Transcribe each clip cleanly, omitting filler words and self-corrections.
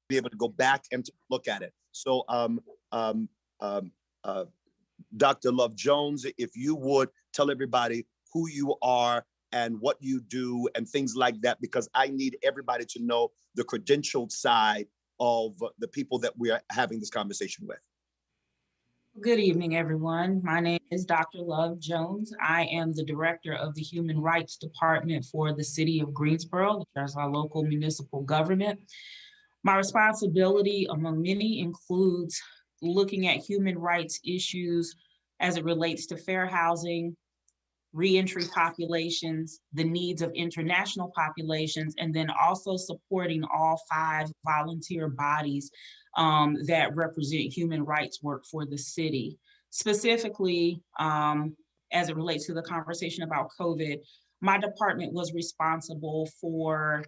be able to go back and look at it. So Dr. Love Jones, if you would tell everybody who you are and what you do and things like that, because I need everybody to know the credentialed side of the people that we are having this conversation with. Good evening, everyone. My name is Dr. Love Jones. I am the director of the Human Rights Department for the city of Greensboro, which is our local municipal government. My responsibility, among many, includes looking at human rights issues as it relates to fair housing, reentry populations, the needs of international populations, and then also supporting all 5 volunteer bodies that represent human rights work for the city. Specifically, as it relates to the conversation about COVID, my department was responsible for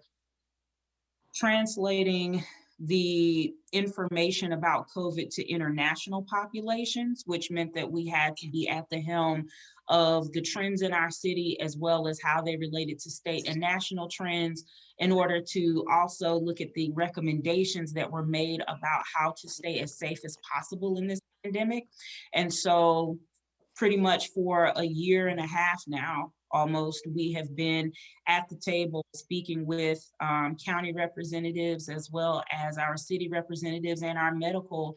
translating the information about COVID to international populations, which meant that we had to be at the helm of the trends in our city, as well as how they related to state and national trends, in order to also look at the recommendations that were made about how to stay as safe as possible in this pandemic. And so pretty much for a year and a half now, almost, we have been at the table speaking with county representatives, as well as our city representatives and our medical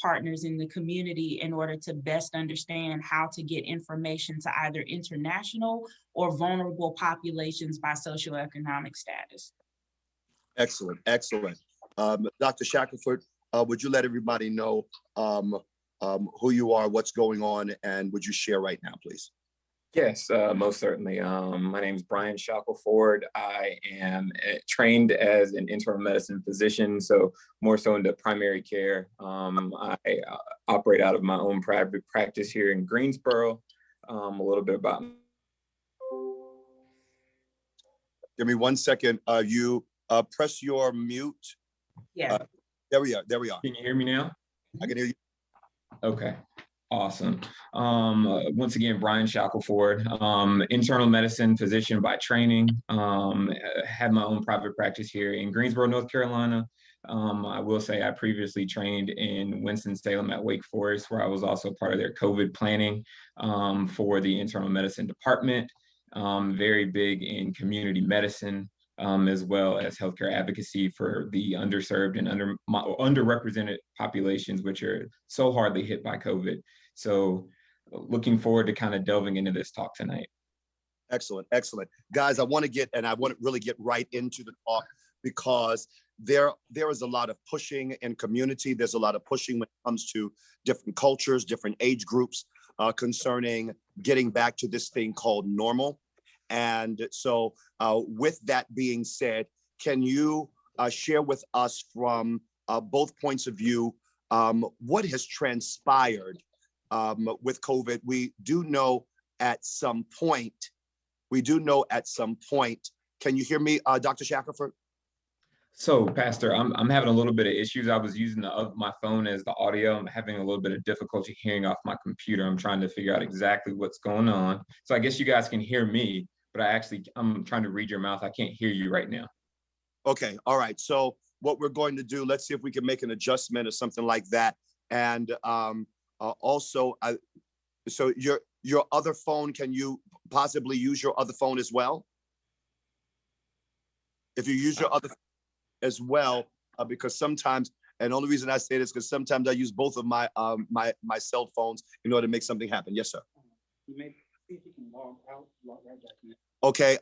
partners in the community, in order to best understand how to get information to either international or vulnerable populations by socioeconomic status. Excellent, excellent. Dr. Shackleford, would you let everybody know who you are, what's going on, and would you share right now, please? Yes, most certainly. My name is Brian Shackleford. I am trained as an internal medicine physician, so more so into primary care. I operate out of my own private practice here in Greensboro. A little bit about. Give me 1 second. You press your mute. Yeah. There we are. There we are. Can you hear me now? I can hear you. Okay. Awesome. Once again, Brian Shackleford, internal medicine physician by training. Had my own private practice here in Greensboro, North Carolina. I will say I previously trained in Winston-Salem at Wake Forest, where I was also part of their COVID planning for the internal medicine department. Very big in community medicine, as well as healthcare advocacy for the underserved and underrepresented populations, which are so hardly hit by COVID. So looking forward to kind of delving into this talk tonight. Excellent, excellent. Guys, I want to really get right into the talk, because there is a lot of pushing in community. There's a lot of pushing when it comes to different cultures, different age groups, concerning getting back to this thing called normal. And so with that being said, can you share with us from both points of view what has transpired with COVID? We do know at some point, can you hear me, Dr. Shackleford? So, Pastor, I'm having a little bit of issues. I was using my phone as the audio. I'm having a little bit of difficulty hearing off my computer. I'm trying to figure out exactly what's going on. So I guess you guys can hear me, but I'm trying to read your mouth. I can't hear you right now. Okay, all right. So what we're going to do, let's see if we can make an adjustment or something like that. And also, so your other phone, can you possibly use your other phone as well? If you use your other phone as well, because sometimes, and the only reason I say this because sometimes I use both of my my cell phones in order to make something happen. Yes, sir. You may see if you can log out, log right back in. Okay,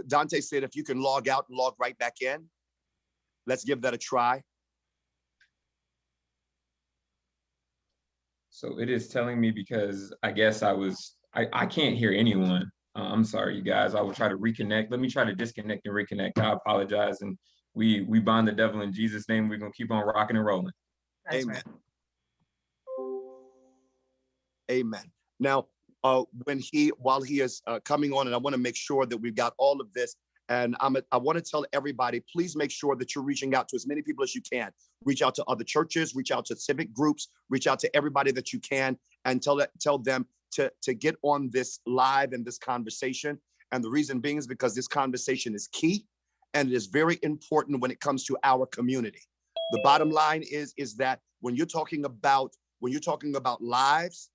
Dante said if you can log out and log right back in. Let's give that a try. So it is telling me, because I guess I can't hear anyone. I'm sorry, you guys. I will try to reconnect. Let me try to disconnect and reconnect. I apologize. And we bind the devil in Jesus' name. We're going to keep on rocking and rolling. That's Amen. right. Amen. Now, while he is coming on, and I want to make sure that we've got all of this, and I want to tell everybody, please make sure that you're reaching out to as many people as you can. Reach out to other churches, reach out to civic groups, reach out to everybody that you can, and tell them to get on this live and this conversation. And the reason being is because this conversation is key, and it is very important when it comes to our community. The bottom line is that when you're talking about lives,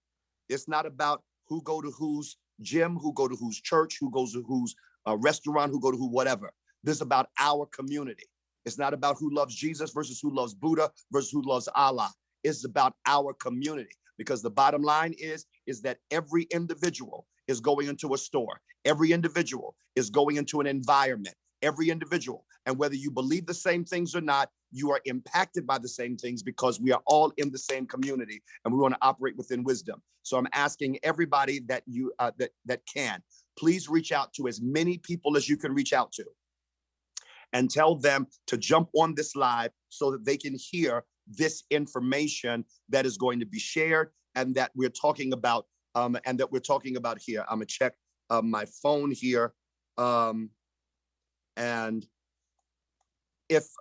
it's not about who go to whose gym, who go to whose church, who goes to whose restaurant, who go to who whatever. This is about our community. It's not about who loves Jesus versus who loves Buddha versus who loves Allah. It's about our community, because the bottom line is that every individual is going into a store. Every individual is going into an environment. Every individual. And whether you believe the same things or not, you are impacted by the same things, because we are all in the same community and we want to operate within wisdom. So I'm asking everybody that you that can, please reach out to as many people as you can reach out to and tell them to jump on this live so that they can hear this information that is going to be shared and that we're talking about here. I'm gonna check my phone here. And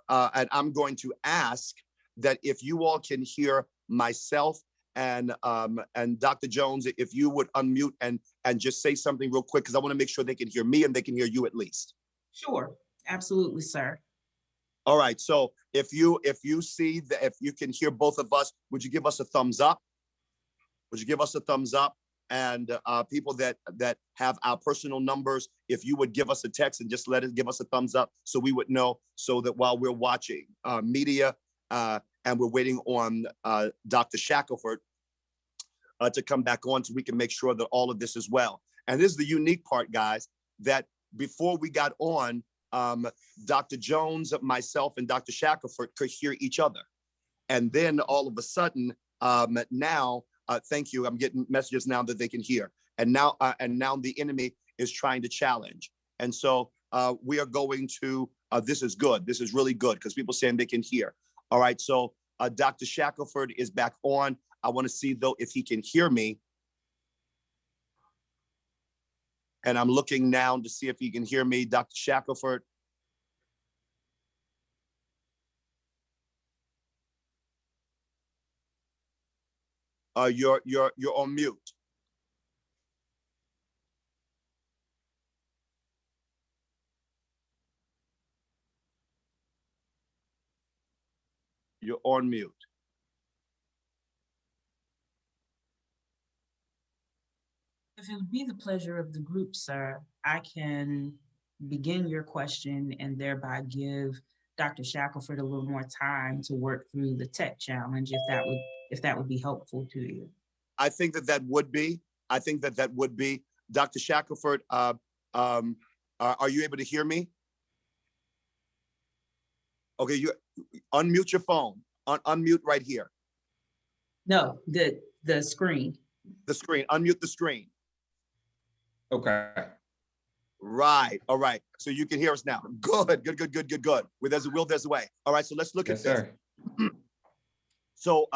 I'm going to ask that if you all can hear myself and Dr. Jones, if you would unmute and just say something real quick, because I want to make sure they can hear me and they can hear you at least. Sure, absolutely, sir. All right. So if you see that, if you can hear both of us, would you give us a thumbs up? Would you give us a thumbs up? And people that have our personal numbers, if you would give us a text and just give us a thumbs up so we would know, so that while we're watching media and we're waiting on Dr. Shackleford to come back on, so we can make sure that all of this is well. And this is the unique part, guys, that before we got on, Dr. Jones, myself, and Dr. Shackleford could hear each other. And then all of a sudden, now, thank you, I'm getting messages now that they can hear. And now the enemy is trying to challenge. And so we are going to, this is good. This is really good, because people saying they can hear. All right, so Dr. Shackleford is back on. I want to see, though, if he can hear me. And I'm looking now to see if he can hear me, Dr. Shackleford. You're on mute. You're on mute. If it would be the pleasure of the group, sir, I can begin your question and thereby give Dr. Shackleford a little more time to work through the tech challenge, if that would be helpful to you. I think that would be. I think that would be. Dr. Shackleford, are you able to hear me? Okay, you unmute your phone. Unmute right here. No, the screen. The screen. Unmute the screen. Okay. Right. All right. So you can hear us now. Good. Where there's a will, there's a way. All right. So let's look at this. Sir. So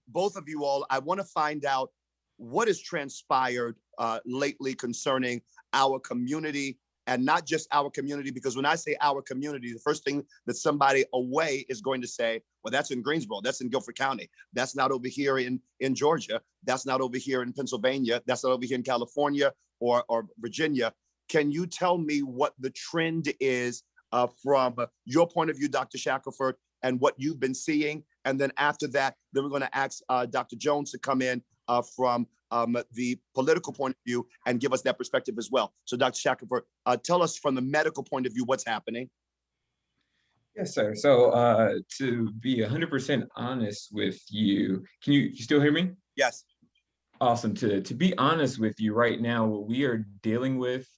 both of you all, I want to find out what has transpired lately concerning our community, and not just our community, because when I say our community, the first thing that somebody away is going to say, well, that's in Greensboro, that's in Guilford County, that's not over here in Georgia, that's not over here in Pennsylvania, that's not over here in California or Virginia. Can you tell me what the trend is from your point of view, Dr. Shackleford, and what you've been seeing? And then after that, then we're going to ask Dr. Jones to come in from the political point of view and give us that perspective as well. So Dr. Shackleford, tell us from the medical point of view what's happening. Yes, sir. So to be 100% honest with you, can you still hear me? Yes. Awesome. To be honest with you right now, what we are dealing with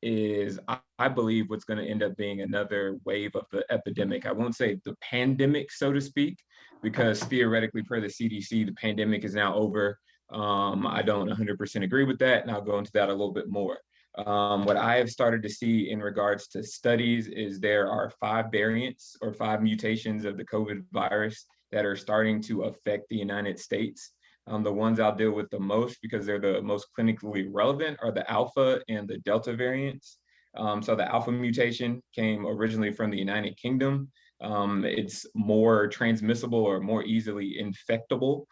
is, I believe, what's going to end up being another wave of the epidemic. I won't say the pandemic, so to speak, because theoretically, per the CDC, the pandemic is now over. I don't 100% agree with that, and I'll go into that a little bit more. What I have started to see in regards to studies is there are 5 variants or 5 mutations of the COVID virus that are starting to affect the United States. The ones I'll deal with the most, because they're the most clinically relevant, are the Alpha and the Delta variants. So the Alpha mutation came originally from the United Kingdom. It's more transmissible or more easily infectable.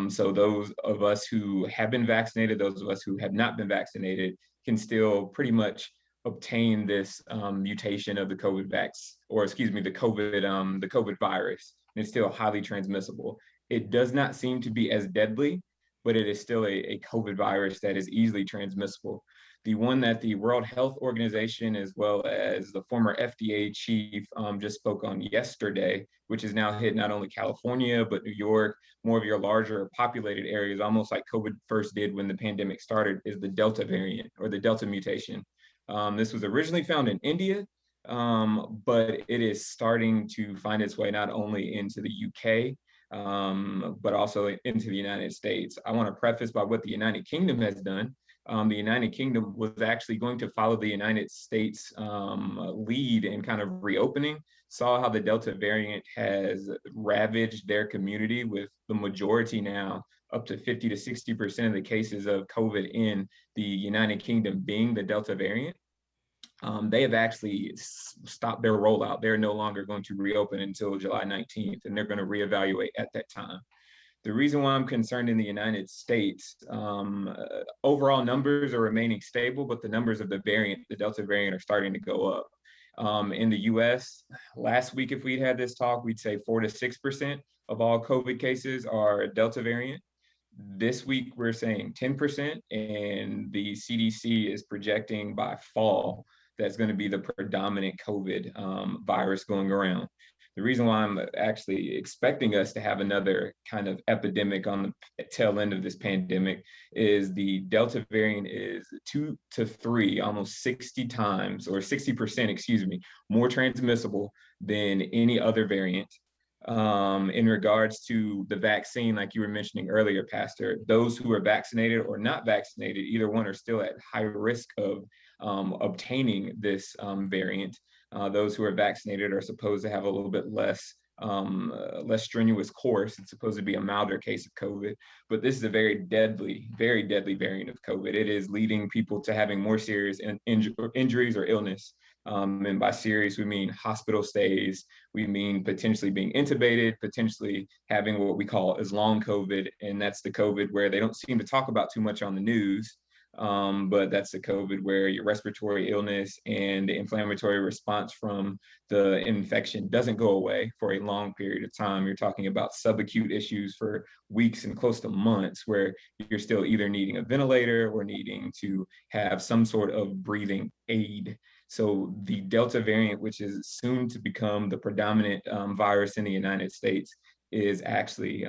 So those of us who have been vaccinated, those of us who have not been vaccinated, can still pretty much obtain this mutation of the COVID the COVID virus. And it's still highly transmissible. It does not seem to be as deadly, but it is still a COVID virus that is easily transmissible. The one that the World Health Organization, as well as the former FDA chief, just spoke on yesterday, which has now hit not only California, but New York, more of your larger populated areas, almost like COVID first did when the pandemic started, is the Delta variant or the Delta mutation. This was originally found in India, but it is starting to find its way not only into the UK, but also into the United States. I want to preface by what the United Kingdom has done. The United Kingdom was actually going to follow the United States lead in kind of reopening, saw how the Delta variant has ravaged their community, with the majority now up to 50 to 60% of the cases of COVID in the United Kingdom being the Delta variant. They have actually stopped their rollout. They're no longer going to reopen until July 19th, and they're going to reevaluate at that time. The reason why I'm concerned in the United States, overall numbers are remaining stable, but the numbers of the variant, the Delta variant, are starting to go up. In the US, last week, if we'd had this talk, we'd say 4 to 6% of all COVID cases are Delta variant. This week, we're saying 10%, and the CDC is projecting by fall that's going to be the predominant COVID virus going around. The reason why I'm actually expecting us to have another kind of epidemic on the tail end of this pandemic is the Delta variant is 2 to 3, almost 60 times, or 60%, more transmissible than any other variant. In regards to the vaccine, like you were mentioning earlier, Pastor, those who are vaccinated or not vaccinated, either one, are still at high risk of obtaining this variant. Those who are vaccinated are supposed to have a little bit less strenuous course. It's supposed to be a milder case of COVID, but this is a very deadly variant of COVID. It is leading people to having more serious injuries or illness. And by serious, we mean hospital stays. We mean potentially being intubated, potentially having what we call as long COVID. And that's the COVID where they don't seem to talk about too much on the news. But that's the COVID where your respiratory illness and the inflammatory response from the infection doesn't go away for a long period of time. You're talking about subacute issues for weeks and close to months, where you're still either needing a ventilator or needing to have some sort of breathing aid. So the Delta variant, which is soon to become the predominant virus in the United States, is actually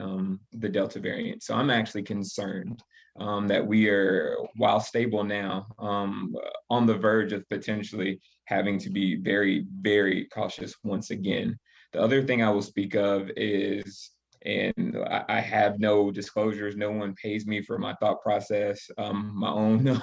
the Delta variant. So I'm actually concerned that we are, while stable now, on the verge of potentially having to be very, very cautious once again. The other thing I will speak of is, and I have no disclosures, no one pays me for my thought process, my own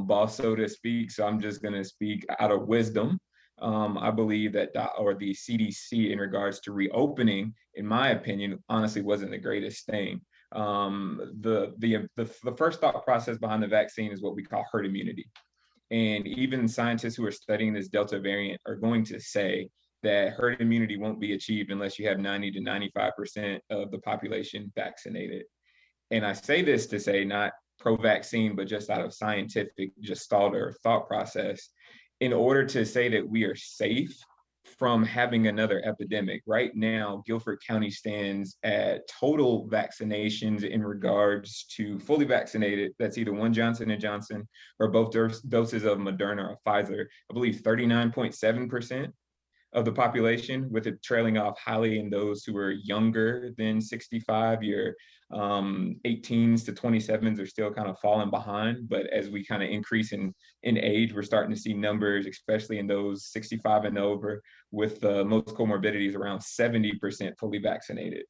boss, so to speak. So I'm just going to speak out of wisdom. I believe that the CDC, in regards to reopening, in my opinion, honestly wasn't the greatest thing. The first thought process behind the vaccine is what we call herd immunity. And even scientists who are studying this Delta variant are going to say that herd immunity won't be achieved unless you have 90 to 95% of the population vaccinated. And I say this to say not pro-vaccine, but just out of scientific gestalt or thought process, in order to say that we are safe from having another epidemic. Right now, Guilford County stands at total vaccinations in regards to fully vaccinated. That's either one Johnson & Johnson or both doses of Moderna or Pfizer. I believe 39.7% of the population, with it trailing off highly in those who are younger than 65. Your 18s to 27s are still kind of falling behind, but as we kind of increase in age, we're starting to see numbers, especially in those 65 and over, with most comorbidities around 70% fully vaccinated.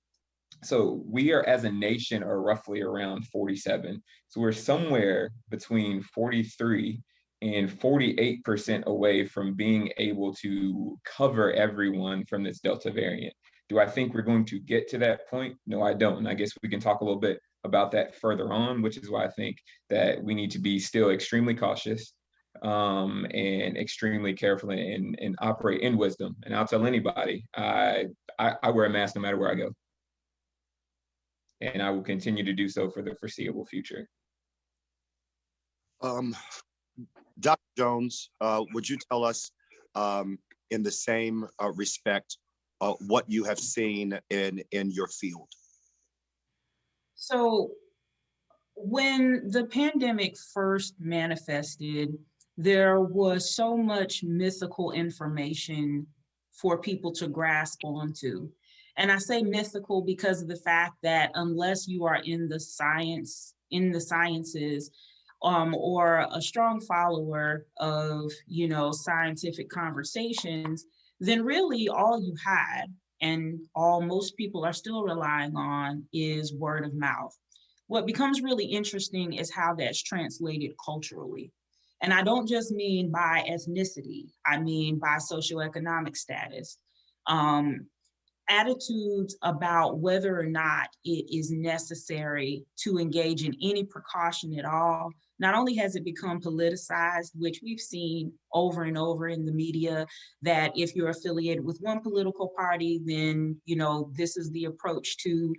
So we are, as a nation, are roughly around 47. So we're somewhere between 43 and 48% away from being able to cover everyone from this Delta variant. Do I think we're going to get to that point? No, I don't. And I guess we can talk a little bit about that further on, which is why I think that we need to be still extremely cautious and extremely careful and operate in wisdom. And I'll tell anybody, I wear a mask no matter where I go. And I will continue to do so for the foreseeable future. Dr. Jones, would you tell us in the same respect what you have seen in your field? So when the pandemic first manifested, there was so much mythical information for people to grasp onto. And I say mythical because of the fact that unless you are in the sciences, or a strong follower of, scientific conversations, then really all you had, and all most people are still relying on, is word of mouth. What becomes really interesting is how that's translated culturally. And I don't just mean by ethnicity, I mean by socioeconomic status. Attitudes about whether or not it is necessary to engage in any precaution at all. Not only has it become politicized, which we've seen over and over in the media, that if you're affiliated with one political party, then, this is the approach to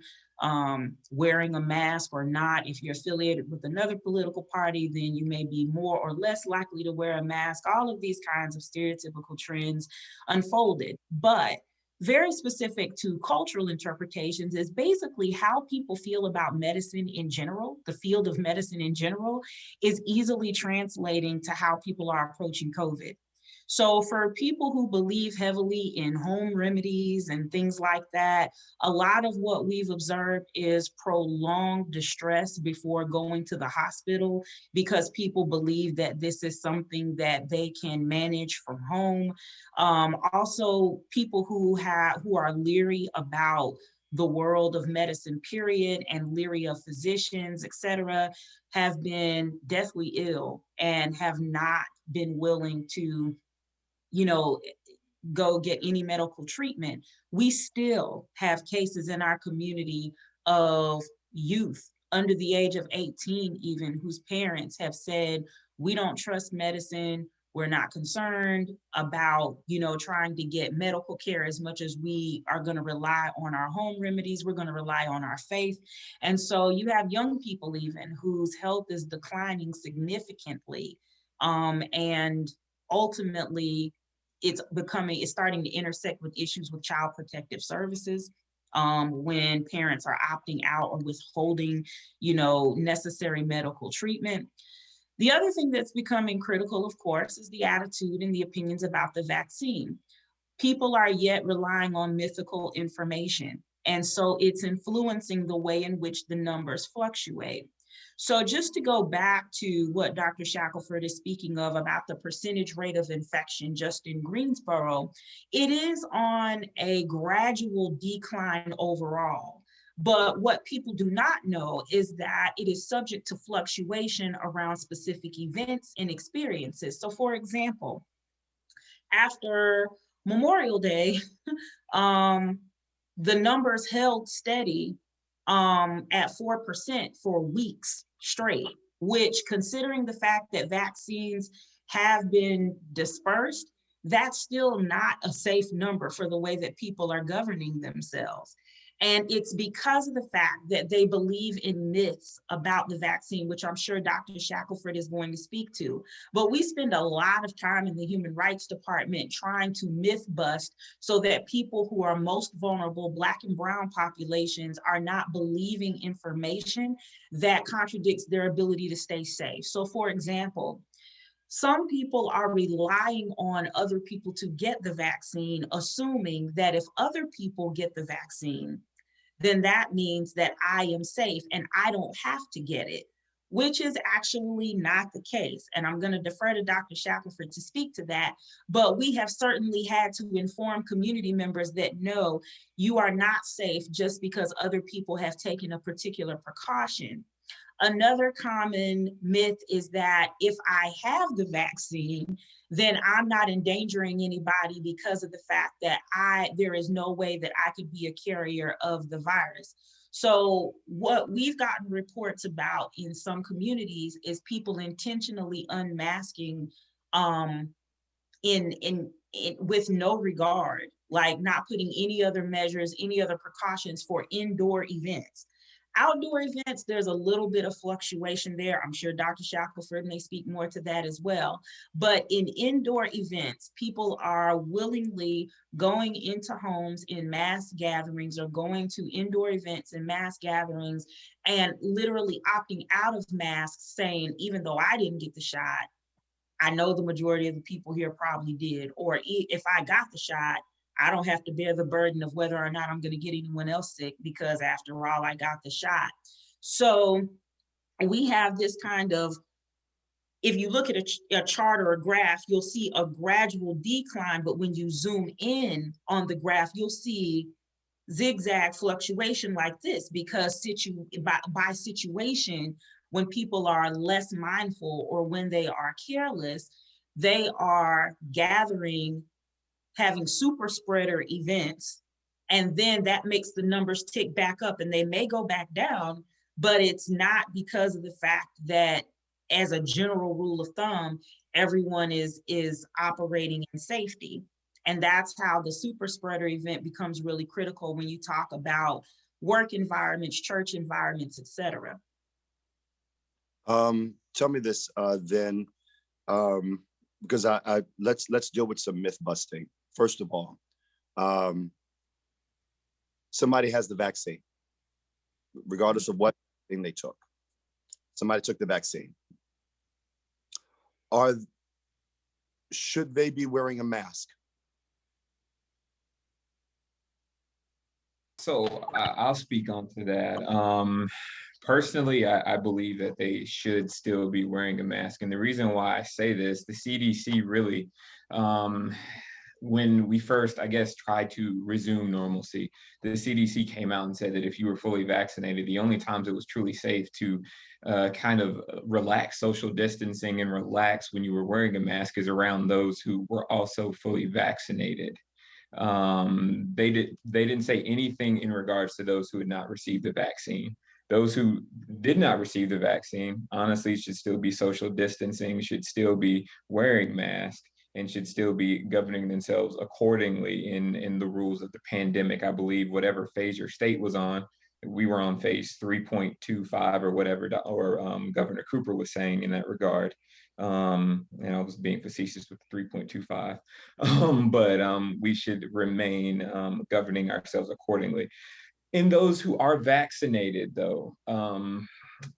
wearing a mask or not. If you're affiliated with another political party, then you may be more or less likely to wear a mask. All of these kinds of stereotypical trends unfolded. But very specific to cultural interpretations is basically how people feel about medicine in general. The field of medicine in general is easily translating to how people are approaching COVID. So for people who believe heavily in home remedies and things like that, a lot of what we've observed is prolonged distress before going to the hospital, because people believe that this is something that they can manage from home. Also, people who are leery about the world of medicine, period, and leery of physicians, et cetera, have been deathly ill and have not been willing to go get any medical treatment. We still have cases in our community of youth under the age of 18 even, whose parents have said, we don't trust medicine. We're not concerned about, trying to get medical care as much as we are going to rely on our home remedies. We're going to rely on our faith. And so you have young people even whose health is declining significantly. And ultimately, it's starting to intersect with issues with child protective services, when parents are opting out or withholding, necessary medical treatment. The other thing that's becoming critical, of course, is the attitude and the opinions about the vaccine. People are yet relying on mythical information, and so it's influencing the way in which the numbers fluctuate. So just to go back to what Dr. Shackleford is speaking of about the percentage rate of infection just in Greensboro, it is on a gradual decline overall. But what people do not know is that it is subject to fluctuation around specific events and experiences. So for example, after Memorial Day, the numbers held steady at 4% for weeks straight, which, considering the fact that vaccines have been dispersed, that's still not a safe number for the way that people are governing themselves. And it's because of the fact that they believe in myths about the vaccine, which I'm sure Dr. Shackleford is going to speak to. But we spend a lot of time in the Human Rights Department trying to myth bust so that people who are most vulnerable, Black and Brown populations, are not believing information that contradicts their ability to stay safe. So for example, some people are relying on other people to get the vaccine, assuming that if other people get the vaccine, then that means that I am safe and I don't have to get it, which is actually not the case. And I'm going to defer to Dr. Shackleford to speak to that. But we have certainly had to inform community members that no, you are not safe just because other people have taken a particular precaution. Another common myth is that if I have the vaccine, then I'm not endangering anybody because of the fact that there is no way that I could be a carrier of the virus. So what we've gotten reports about in some communities is people intentionally unmasking with no regard, like not putting any other measures, any other precautions for indoor events. Outdoor events, there's a little bit of fluctuation there. I'm sure Dr. Shackleford may speak more to that as well. But in indoor events, people are willingly going into homes in mass gatherings or going to indoor events and mass gatherings and literally opting out of masks, saying, even though I didn't get the shot, I know the majority of the people here probably did. Or if I got the shot, I don't have to bear the burden of whether or not I'm going to get anyone else sick, because after all, I got the shot. So we have this kind of, if you look at a chart or a graph, you'll see a gradual decline, but when you zoom in on the graph, you'll see zigzag fluctuation like this, because by situation, when people are less mindful or when they are careless, they are gathering, having super spreader events, and then that makes the numbers tick back up, and they may go back down, but it's not because of the fact that, as a general rule of thumb, everyone is operating in safety. And that's how the super spreader event becomes really critical when you talk about work environments, church environments, et cetera. Tell me this then, because let's deal with some myth busting. First of all, somebody has the vaccine, regardless of what thing they took. Somebody took the vaccine. Should they be wearing a mask? So I'll speak onto that. Personally, I believe that they should still be wearing a mask. And the reason why I say this, the CDC really, when we first, I guess, tried to resume normalcy, the CDC came out and said that if you were fully vaccinated, the only times it was truly safe to kind of relax social distancing and relax when you were wearing a mask is around those who were also fully vaccinated. They didn't say anything in regards to those who had not received the vaccine. Those who did not receive the vaccine, honestly, should still be social distancing, should still be wearing masks, and should still be governing themselves accordingly in the rules of the pandemic. I believe whatever phase your state was on, we were on phase 3.25 or whatever, Governor Cooper was saying in that regard. And I was being facetious with 3.25, but we should remain governing ourselves accordingly. In those who are vaccinated, though,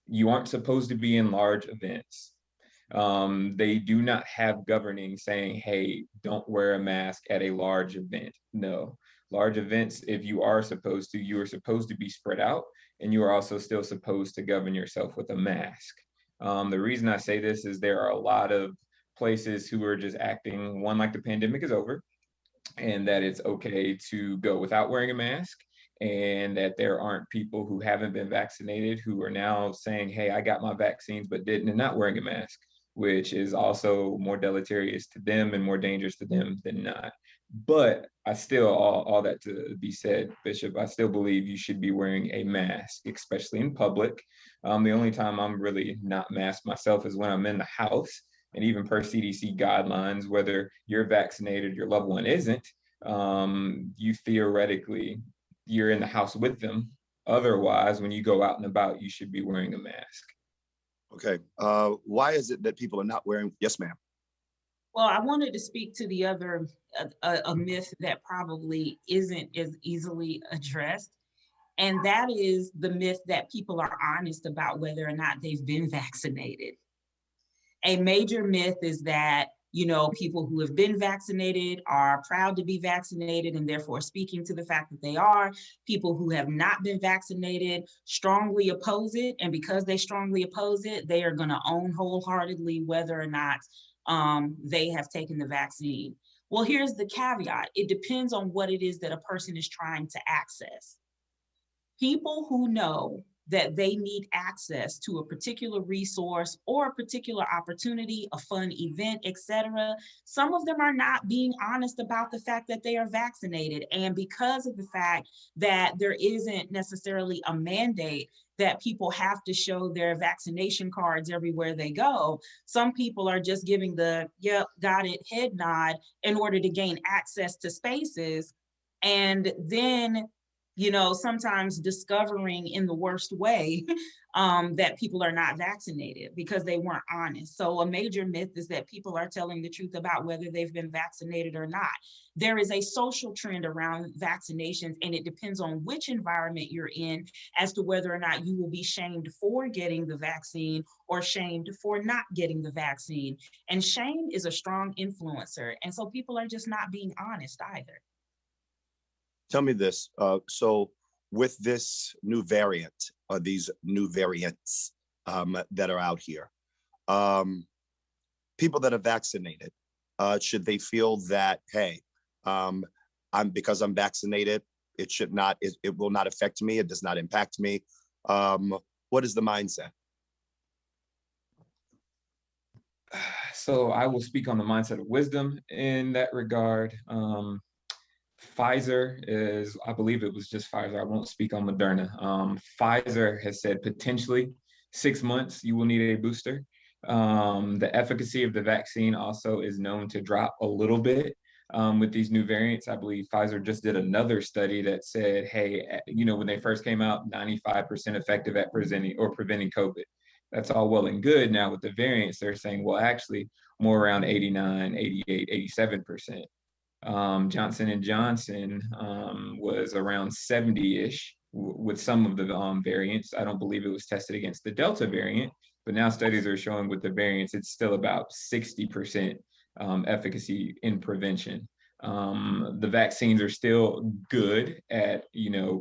you aren't supposed to be in large events. They do not have governing saying, hey, don't wear a mask at a large event. No, large events, if you are supposed to, you are supposed to be spread out, and you are also still supposed to govern yourself with a mask. The reason I say this is there are a lot of places who are just acting, one, like the pandemic is over, and that it's okay to go without wearing a mask, and that there aren't people who haven't been vaccinated who are now saying, hey, I got my vaccines but didn't, and not wearing a mask, which is also more deleterious to them and more dangerous to them than not. But I still, all that to be said, Bishop, I still believe you should be wearing a mask, especially in public. The only time I'm really not masked myself is when I'm in the house. And even per CDC guidelines, whether you're vaccinated, your loved one isn't, you theoretically, you're in the house with them. Otherwise, when you go out and about, you should be wearing a mask. Okay. Why is it that people are not wearing? Yes, ma'am. Well, I wanted to speak to the other, a myth that probably isn't as easily addressed. And that is the myth that people are honest about whether or not they've been vaccinated. A major myth is that, you know, people who have been vaccinated are proud to be vaccinated and therefore speaking to the fact that they are. People who have not been vaccinated strongly oppose it. And because they strongly oppose it, they are going to own wholeheartedly whether or not they have taken the vaccine. Well, here's the caveat. It depends on what it is that a person is trying to access. People who know that they need access to a particular resource or a particular opportunity, a fun event, etc. Some of them are not being honest about the fact that they are vaccinated. And because of the fact that there isn't necessarily a mandate that people have to show their vaccination cards everywhere they go, some people are just giving the, yep, got it, head nod in order to gain access to spaces. And then sometimes discovering in the worst way that people are not vaccinated because they weren't honest. So a major myth is that people are telling the truth about whether they've been vaccinated or not. There is a social trend around vaccinations, and it depends on which environment you're in as to whether or not you will be shamed for getting the vaccine or shamed for not getting the vaccine. And shame is a strong influencer. And so people are just not being honest either. Tell me this. So with this new variant, or these new variants that are out here, people that are vaccinated, should they feel that, hey, because I'm vaccinated, it will not affect me, it does not impact me? What is the mindset? So I will speak on the mindset of wisdom in that regard. Pfizer is, I believe it was just Pfizer. I won't speak on Moderna. Pfizer has said potentially 6 months you will need a booster. The efficacy of the vaccine also is known to drop a little bit with these new variants. I believe Pfizer just did another study that said, hey, when they first came out, 95% effective at preventing COVID. That's all well and good. Now with the variants, they're saying, well, actually more around 89, 88, 87%. Johnson & Johnson was around 70-ish with some of the variants. I don't believe it was tested against the Delta variant, but now studies are showing with the variants, it's still about 60% efficacy in prevention. The vaccines are still good at,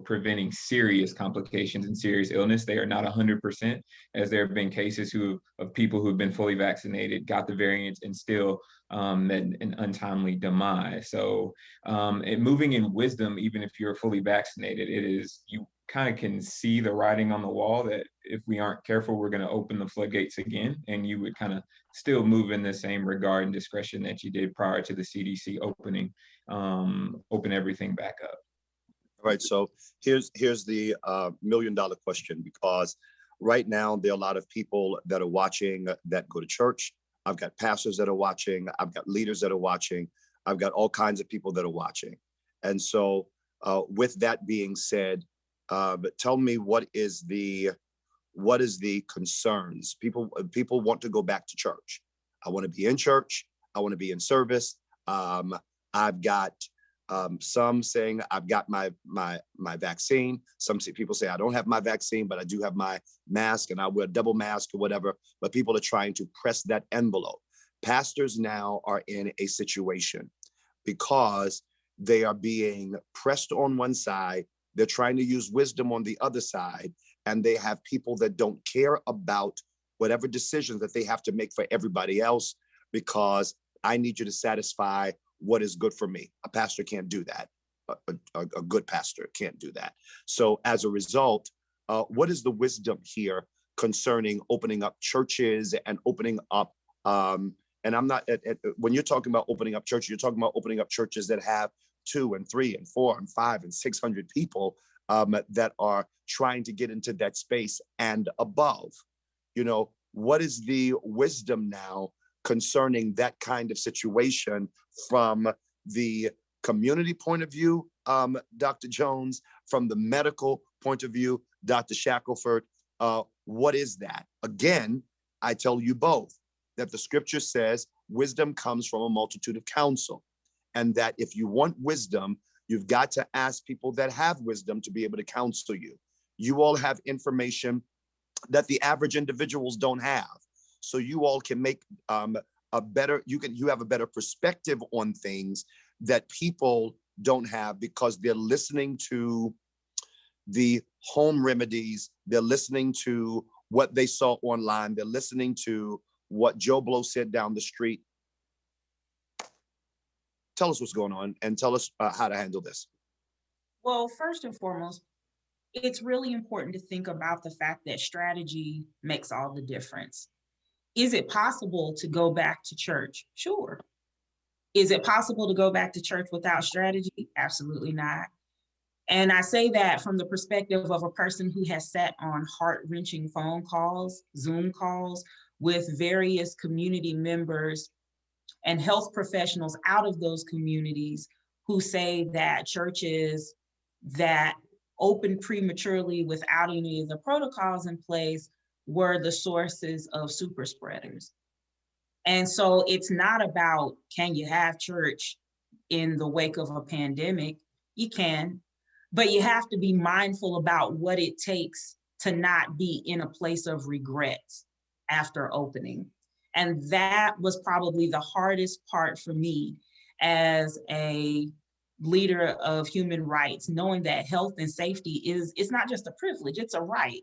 preventing serious complications and serious illness. They are not 100%, as there have been cases of people who have been fully vaccinated, got the variants, and still an untimely demise. So moving in wisdom, even if you're fully vaccinated, you kind of can see the writing on the wall that if we aren't careful, we're going to open the floodgates again, and you would kind of still move in the same regard and discretion that you did prior to the CDC open everything back up. All right, so here's the $1 million question, because right now there are a lot of people that are watching that go to church. I've got pastors that are watching. I've got leaders that are watching. I've got all kinds of people that are watching. And so with that being said, but tell me, what is the concerns? People want to go back to church. I want to be in church. I want to be in service. I've got some saying I've got my vaccine. Some people say I don't have my vaccine, but I do have my mask, and I wear a double mask or whatever. But people are trying to press that envelope. Pastors now are in a situation because they are being pressed on one side. They're trying to use wisdom on the other side, and they have people that don't care about whatever decisions that they have to make for everybody else, because I need you to satisfy what is good for me. A pastor can't do that. A good pastor can't do that. So as a result, what is the wisdom here concerning opening up churches and opening up, and I'm not, when you're talking about opening up churches, you're talking about opening up churches that have 2 and 3 and 4 and 5 and 600 people that are trying to get into that space and above. What is the wisdom now concerning that kind of situation from the community point of view, Dr. Jones, from the medical point of view, Dr. Shackleford? What is that? Again, I tell you both that the scripture says wisdom comes from a multitude of counsel, and that if you want wisdom, you've got to ask people that have wisdom to be able to counsel you. You all have information that the average individuals don't have. So you all can make you have a better perspective on things that people don't have, because they're listening to the home remedies. They're listening to what they saw online. They're listening to what Joe Blow said down the street. Tell us what's going on, and tell us how to handle this. Well, first and foremost, it's really important to think about the fact that strategy makes all the difference. Is it possible to go back to church? Sure. Is it possible to go back to church without strategy? Absolutely not. And I say that from the perspective of a person who has sat on heart-wrenching phone calls, Zoom calls with various community members and health professionals out of those communities who say that churches that opened prematurely without any of the protocols in place were the sources of super spreaders. And so it's not about, can you have church in the wake of a pandemic? You can, but you have to be mindful about what it takes to not be in a place of regret after opening. And that was probably the hardest part for me as a leader of human rights, knowing that health and safety it's not just a privilege, it's a right.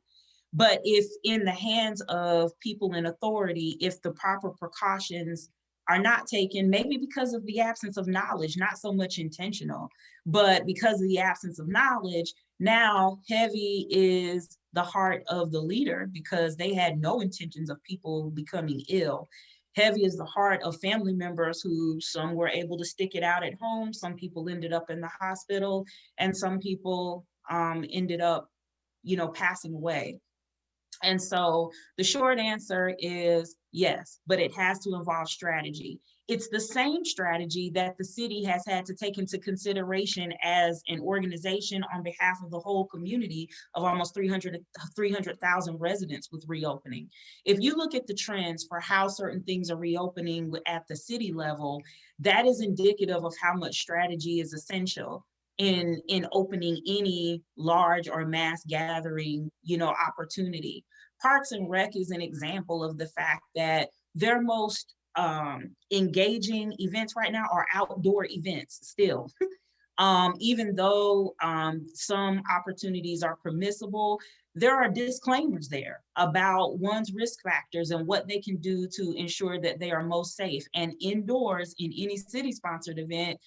But if in the hands of people in authority, if the proper precautions are not taken, maybe because of the absence of knowledge, not so much intentional, but because of the absence of knowledge, now heavy is the heart of the leader because they had no intentions of people becoming ill. Heavy is the heart of family members who some were able to stick it out at home, some people ended up in the hospital, and some people ended up, passing away. And so the short answer is yes, but it has to involve strategy. It's the same strategy that the city has had to take into consideration as an organization on behalf of the whole community of almost 300,000 residents with reopening. If you look at the trends for how certain things are reopening at the city level, that is indicative of how much strategy is essential in opening any large or mass gathering, opportunity. Parks and Rec is an example of the fact that their most engaging events right now are outdoor events still. Even though some opportunities are permissible, there are disclaimers there about one's risk factors and what they can do to ensure that they are most safe. And indoors in any city-sponsored event,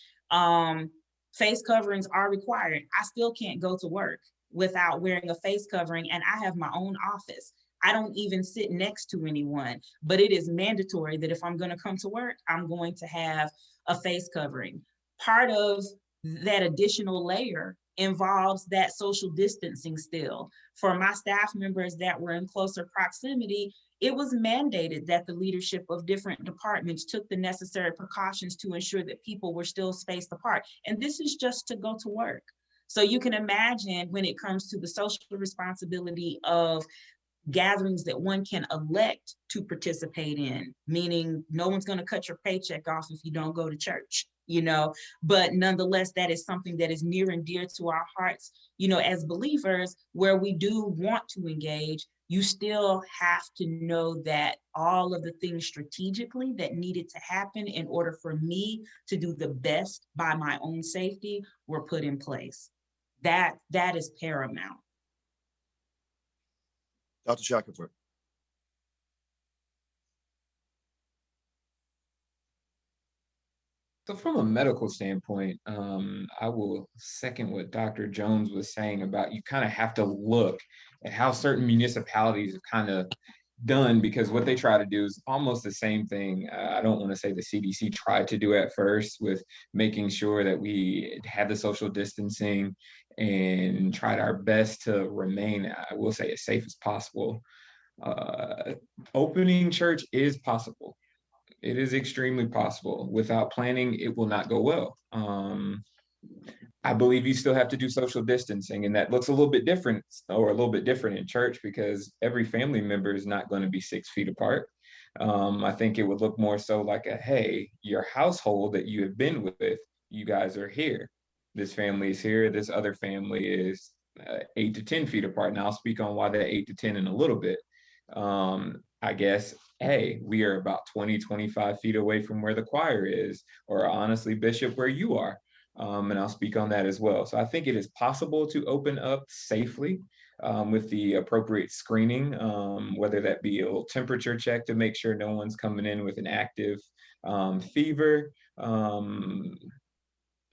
face coverings are required. I still can't go to work without wearing a face covering, and I have my own office. I don't even sit next to anyone, but it is mandatory that if I'm going to come to work, I'm going to have a face covering. Part of that additional layer involves that social distancing still. For my staff members that were in closer proximity, it was mandated that the leadership of different departments took the necessary precautions to ensure that people were still spaced apart. And this is just to go to work. So you can imagine when it comes to the social responsibility of gatherings that one can elect to participate in, meaning no one's going to cut your paycheck off if you don't go to church, but nonetheless, that is something that is near and dear to our hearts, as believers, where we do want to engage. You still have to know that all of the things strategically that needed to happen in order for me to do the best by my own safety were put in place. That is paramount. Dr. Shackleford. So from a medical standpoint, I will second what Dr. Jones was saying about you kind of have to look at how certain municipalities have kind of done, because what they try to do is almost the same thing. I don't want to say the CDC tried to do at first with making sure that we had the social distancing and tried our best to remain, I will say, as safe as possible. Opening church is possible. It is extremely possible. Without planning, it will not go well. I believe you still have to do social distancing, and that looks a little bit different in church because every family member is not going to be 6 feet apart. I think it would look more so like hey, your household that you have been with, you guys are here. This family is here. This other family is 8 to 10 feet apart. And I'll speak on why they're 8 to 10 in a little bit. I guess, hey, we are about 20, 25 feet away from where the choir is, or honestly, Bishop, where you are. And I'll speak on that as well. So I think it is possible to open up safely with the appropriate screening, whether that be a little temperature check to make sure no one's coming in with an active fever.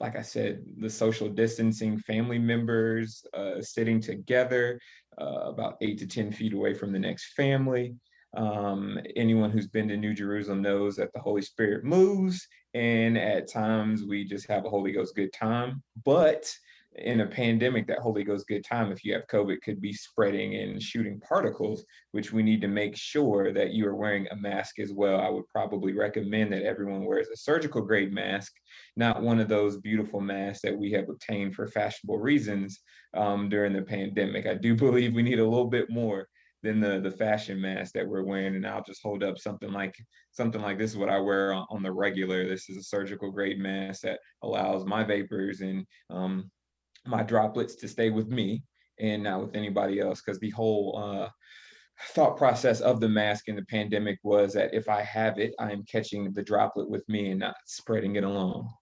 Like I said, the social distancing, family members sitting together about 8 to 10 feet away from the next family. Anyone who's been to New Jerusalem knows that the Holy Spirit moves, and at times we just have a Holy Ghost good time. But in a pandemic, that Holy Ghost good time, if you have COVID, could be spreading and shooting particles, which we need to make sure that you are wearing a mask as well. I would probably recommend that everyone wears a surgical grade mask, not one of those beautiful masks that we have obtained for fashionable reasons during the pandemic. I do believe we need a little bit more than the fashion mask that we're wearing. And I'll just hold up something like this is what I wear on the regular. This is a surgical grade mask that allows my vapors and my droplets to stay with me and not with anybody else. Because the whole thought process of the mask in the pandemic was that if I have it, I am catching the droplet with me and not spreading it along.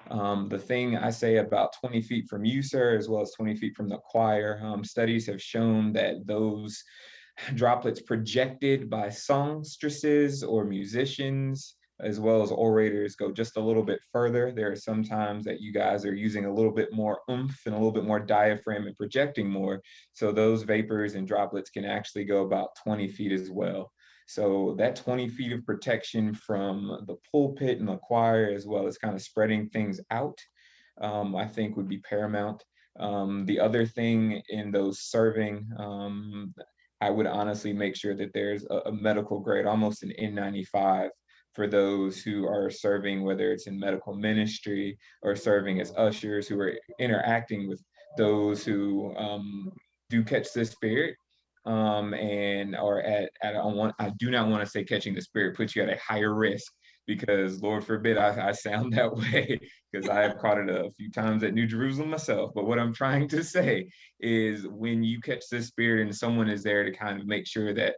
The thing I say about 20 feet from you, sir, as well as 20 feet from the choir, studies have shown that those droplets projected by songstresses or musicians, as well as orators, go just a little bit further. There are some times that you guys are using a little bit more oomph and a little bit more diaphragm and projecting more. So those vapors and droplets can actually go about 20 feet as well. So that 20 feet of protection from the pulpit and the choir, as well as kind of spreading things out, I think would be paramount. The other thing in those serving, I would honestly make sure that there's a medical grade, almost an N95, for those who are serving, whether it's in medical ministry or serving as ushers, who are interacting with those who do catch the spirit and are I do not want to say catching the spirit puts you at a higher risk, because Lord forbid I sound that way, because I have caught it a few times at New Jerusalem myself. But what I'm trying to say is, when you catch this spirit and someone is there to kind of make sure that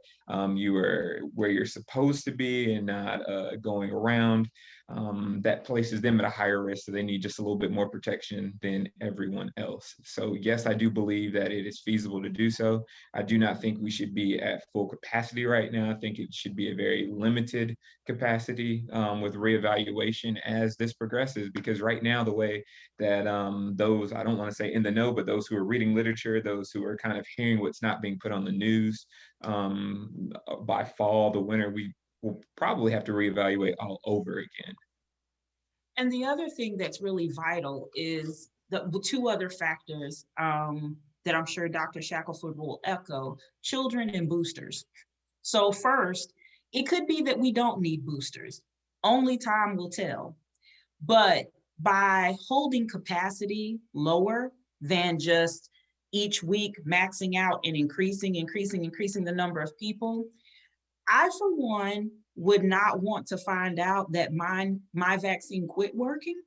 you are where you're supposed to be and not going around, that places them at a higher risk. So they need just a little bit more protection than everyone else. So yes, I do believe that it is feasible to do so. I do not think we should be at full capacity right now. I think it should be a very limited capacity with reevaluation as this progresses, because right now, the way that those, I don't want to say in the know, but those who are reading literature, those who are kind of hearing what's not being put on the news, by fall, the winter, we will probably have to reevaluate all over again. And the other thing that's really vital is the two other factors that I'm sure Dr. Shackleford will echo: children and boosters. So first, it could be that we don't need boosters. Only time will tell. But by holding capacity lower than just each week maxing out and increasing the number of people, I, for one, would not want to find out that my vaccine quit working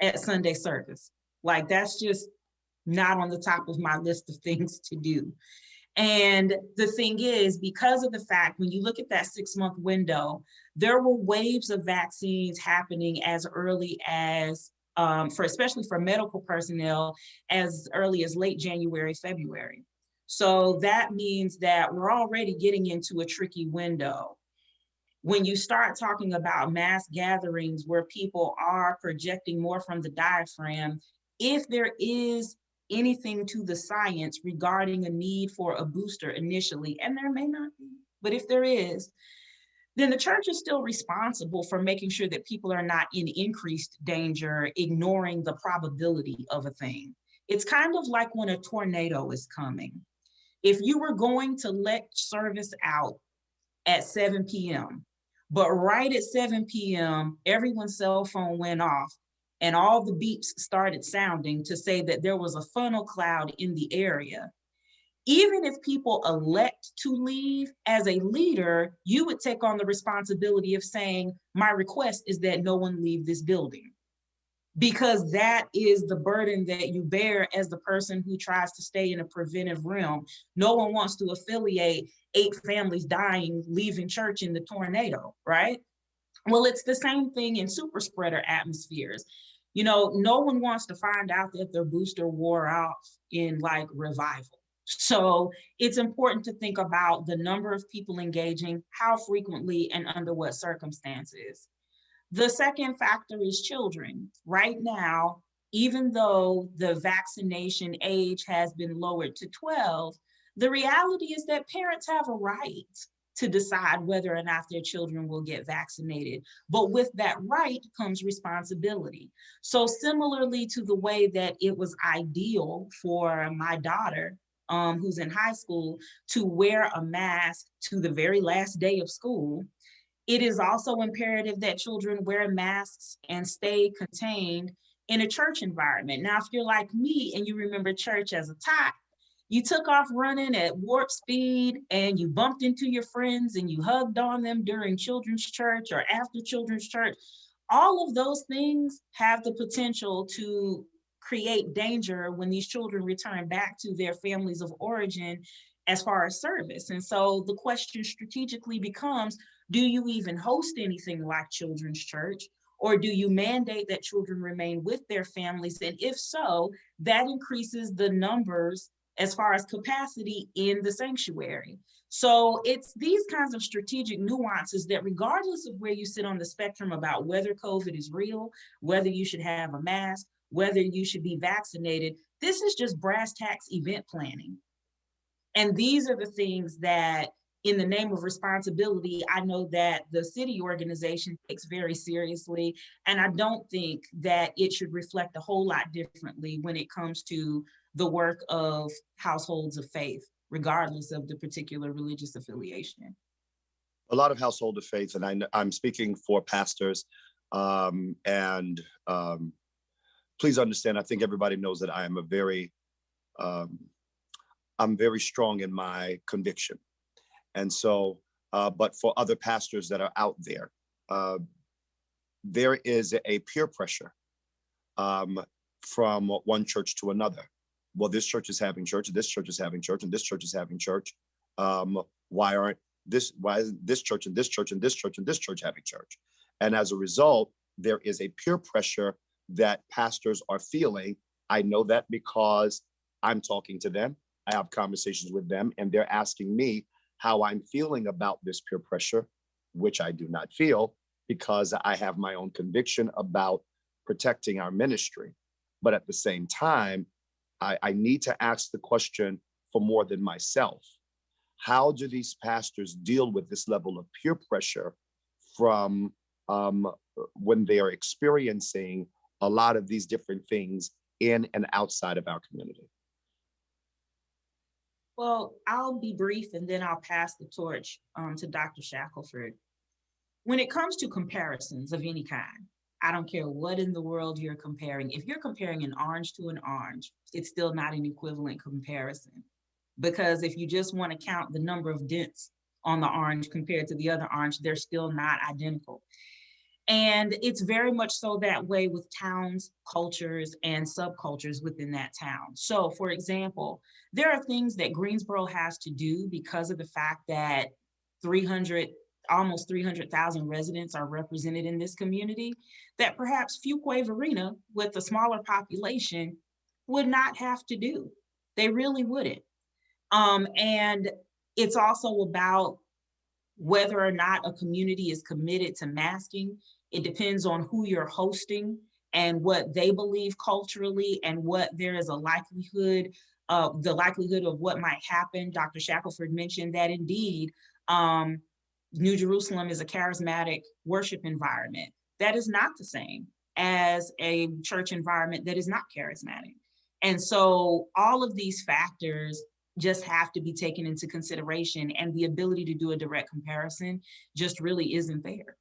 at Sunday service. Like, that's just not on the top of my list of things to do. And the thing is, because of the fact, when you look at that 6-month window, there were waves of vaccines happening as early as, especially for medical personnel, as early as late January, February. So that means that we're already getting into a tricky window. When you start talking about mass gatherings where people are projecting more from the diaphragm, if there is anything to the science regarding a need for a booster initially, and there may not be, but if there is, then the church is still responsible for making sure that people are not in increased danger, ignoring the probability of a thing. It's kind of like when a tornado is coming. If you were going to let service out at 7 p.m., but right at 7 p.m., everyone's cell phone went off and all the beeps started sounding to say that there was a funnel cloud in the area. Even if people elect to leave, as a leader, you would take on the responsibility of saying, my request is that no one leave this building. Because that is the burden that you bear as the person who tries to stay in a preventive realm. No one wants to affiliate 8 families dying, leaving church in the tornado, right? Well, it's the same thing in super spreader atmospheres. You know, no one wants to find out that their booster wore off in like revival. So it's important to think about the number of people engaging, how frequently, and under what circumstances. The second factor is children. Right now, even though the vaccination age has been lowered to 12, the reality is that parents have a right to decide whether or not their children will get vaccinated. But with that right comes responsibility. So similarly to the way that it was ideal for my daughter, who's in high school, to wear a mask to the very last day of school, it is also imperative that children wear masks and stay contained in a church environment. Now, if you're like me and you remember church as a tot, you took off running at warp speed and you bumped into your friends and you hugged on them during children's church or after children's church. All of those things have the potential to create danger when these children return back to their families of origin as far as service. And so the question strategically becomes, do you even host anything like children's church? Or do you mandate that children remain with their families? And if so, that increases the numbers as far as capacity in the sanctuary. So it's these kinds of strategic nuances that regardless of where you sit on the spectrum about whether COVID is real, whether you should have a mask, whether you should be vaccinated, this is just brass tacks event planning. And these are the things that, in the name of responsibility, I know that the city organization takes very seriously. And I don't think that it should reflect a whole lot differently when it comes to the work of households of faith, regardless of the particular religious affiliation. A lot of household of faith, and I'm speaking for pastors, and please understand, I think everybody knows that I am I'm very strong in my conviction. And so, but for other pastors that are out there, there is a peer pressure from one church to another. Well, this church is having church, this church is having church, and this church is having church. Why isn't this church and this church and this church and this church having church? And as a result, there is a peer pressure that pastors are feeling. I know that because I'm talking to them, I have conversations with them, and they're asking me how I'm feeling about this peer pressure, which I do not feel because I have my own conviction about protecting our ministry. But at the same time, I need to ask the question for more than myself. How do these pastors deal with this level of peer pressure from when they are experiencing a lot of these different things in and outside of our community? Well, I'll be brief and then I'll pass the torch to Dr. Shackleford. When it comes to comparisons of any kind, I don't care what in the world you're comparing. If you're comparing an orange to an orange, it's still not an equivalent comparison. Because if you just want to count the number of dents on the orange compared to the other orange, they're still not identical. And it's very much so that way with towns, cultures, and subcultures within that town. So for example, there are things that Greensboro has to do because of the fact that almost 300,000 residents are represented in this community that perhaps Fuquay-Varina with a smaller population would not have to do. They really wouldn't. And it's also about whether or not a community is committed to masking. It depends on who you're hosting and what they believe culturally and what there is a likelihood, the likelihood of what might happen. Dr. Shackleford mentioned that indeed, New Jerusalem is a charismatic worship environment. That is not the same as a church environment that is not charismatic. And so all of these factors just have to be taken into consideration, and the ability to do a direct comparison just really isn't there.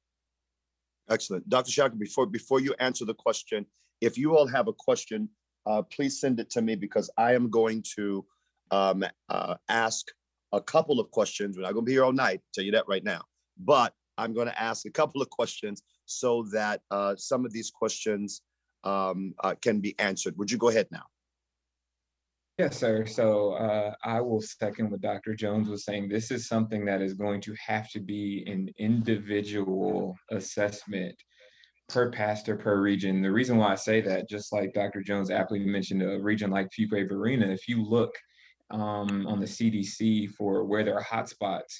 Excellent. Dr. Shackleford, before you answer the question, if you all have a question, please send it to me because I am going to ask a couple of questions. We're not going to be here all night, tell you that right now, but I'm going to ask a couple of questions so that some of these questions can be answered. Would you go ahead now? Yes, sir. So I will second what Dr. Jones was saying. This is something that is going to have to be an individual assessment per pastor, per region. The reason why I say that, just like Dr. Jones aptly mentioned, a region like Fuquay-Varina, if you look on the CDC for where there are hotspots,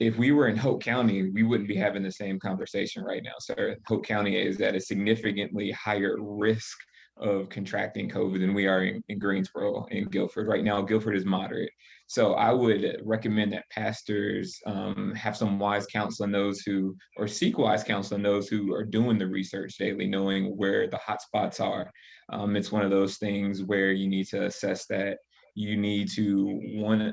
if we were in Hope County, we wouldn't be having the same conversation right now, sir. Hope County is at a significantly higher risk of contracting COVID than we are in Greensboro and Guilford. Right now, Guilford is moderate. So I would recommend that pastors have some wise counsel in those who, or seek wise counsel in those who are doing the research daily, knowing where the hot spots are. It's one of those things where you need to assess that. You need to,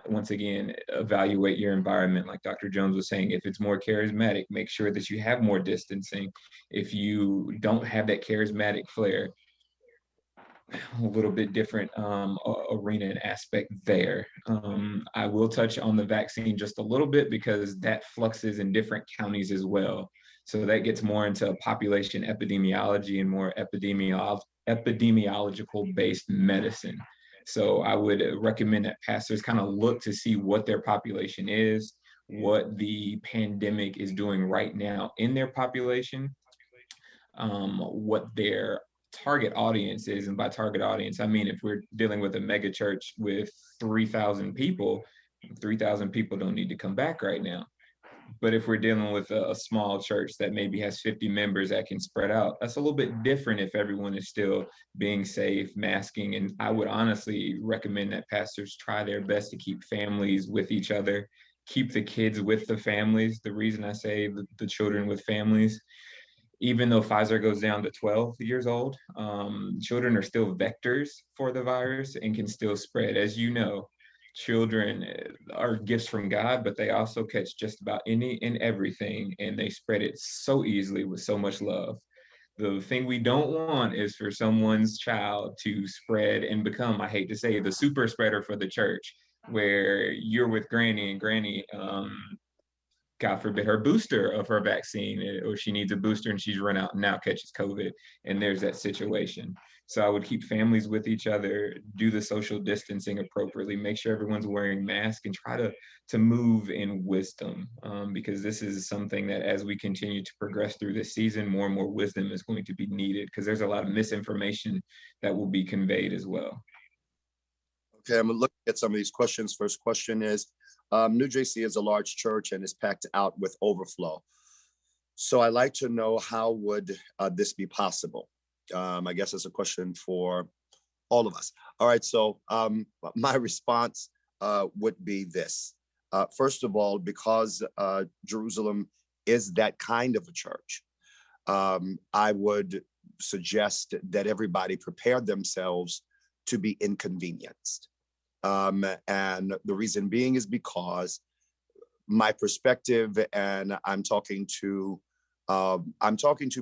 once again, evaluate your environment. Like Dr. Jones was saying, if it's more charismatic, make sure that you have more distancing. If you don't have that charismatic flair, a little bit different arena and aspect there. I will touch on the vaccine just a little bit because that fluxes in different counties as well. So that gets more into population epidemiology and more epidemiological based medicine. So I would recommend that pastors kind of look to see what their population is, what the pandemic is doing right now in their population, what their target audience is. And by target audience, I mean, if we're dealing with a mega church with 3,000 people, 3,000 people don't need to come back right now. But if we're dealing with a small church that maybe has 50 members that can spread out, that's a little bit different if everyone is still being safe, masking. And I would honestly recommend that pastors try their best to keep families with each other, keep the kids with the families. The reason I say the children with families, even though Pfizer goes down to 12 years old, children are still vectors for the virus and can still spread. As you know, children are gifts from God, but they also catch just about any and everything, and they spread it so easily with so much love. The thing we don't want is for someone's child to spread and become, I hate to say, the super spreader for the church, where you're with Granny and Granny, God forbid, her booster of her vaccine, or she needs a booster and she's run out and now catches COVID, and there's that situation. So I would keep families with each other, do the social distancing appropriately, make sure everyone's wearing masks, and try to move in wisdom, because this is something that as we continue to progress through this season, more and more wisdom is going to be needed because there's a lot of misinformation that will be conveyed as well. Okay, I'm gonna look at some of these questions. First question is, NewJC is a large church and is packed out with overflow. So I'd like to know, how would this be possible? I guess it's a question for all of us. All right, so my response would be this. First of all, because Jerusalem is that kind of a church, I would suggest that everybody prepare themselves to be inconvenienced. And the reason being is because my perspective, and I'm talking to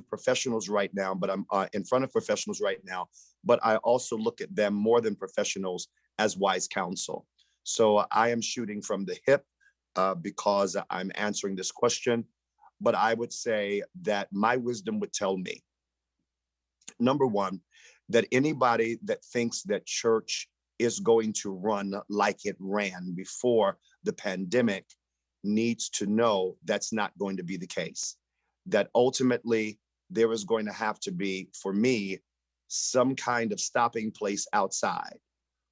professionals right now, but I'm in front of professionals right now, but I also look at them more than professionals as wise counsel. So I am shooting from the hip because I'm answering this question, but I would say that my wisdom would tell me, number one, that anybody that thinks that church is going to run like it ran before the pandemic needs to know that's not going to be the case. That ultimately there is going to have to be, for me, some kind of stopping place outside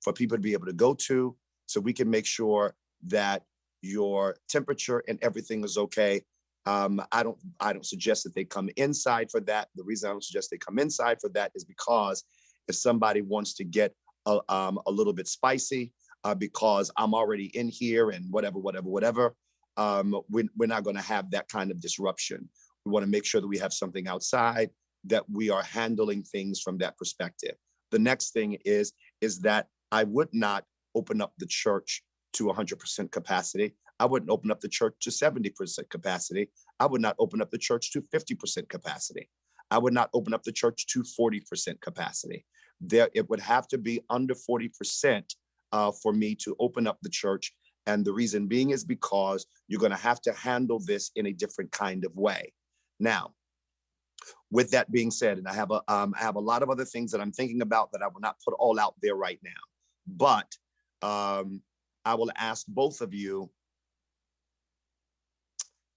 for people to be able to go to, so we can make sure that your temperature and everything is okay. I don't suggest that they come inside for that. The reason I don't suggest they come inside for that is because if somebody wants to get a little bit spicy because I'm already in here and whatever, we're not going to have that kind of disruption. We want to make sure that we have something outside, that we are handling things from that perspective. The next thing is that I would not open up the church to 100% capacity. I wouldn't open up the church to 70% capacity. I would not open up the church to 50% capacity. I would not open up the church to 40% capacity. It would have to be under 40% for me to open up the church. And the reason being is because you're going to have to handle this in a different kind of way. Now, with that being said, and I have a lot of other things that I'm thinking about that I will not put all out there right now, but I will ask both of you,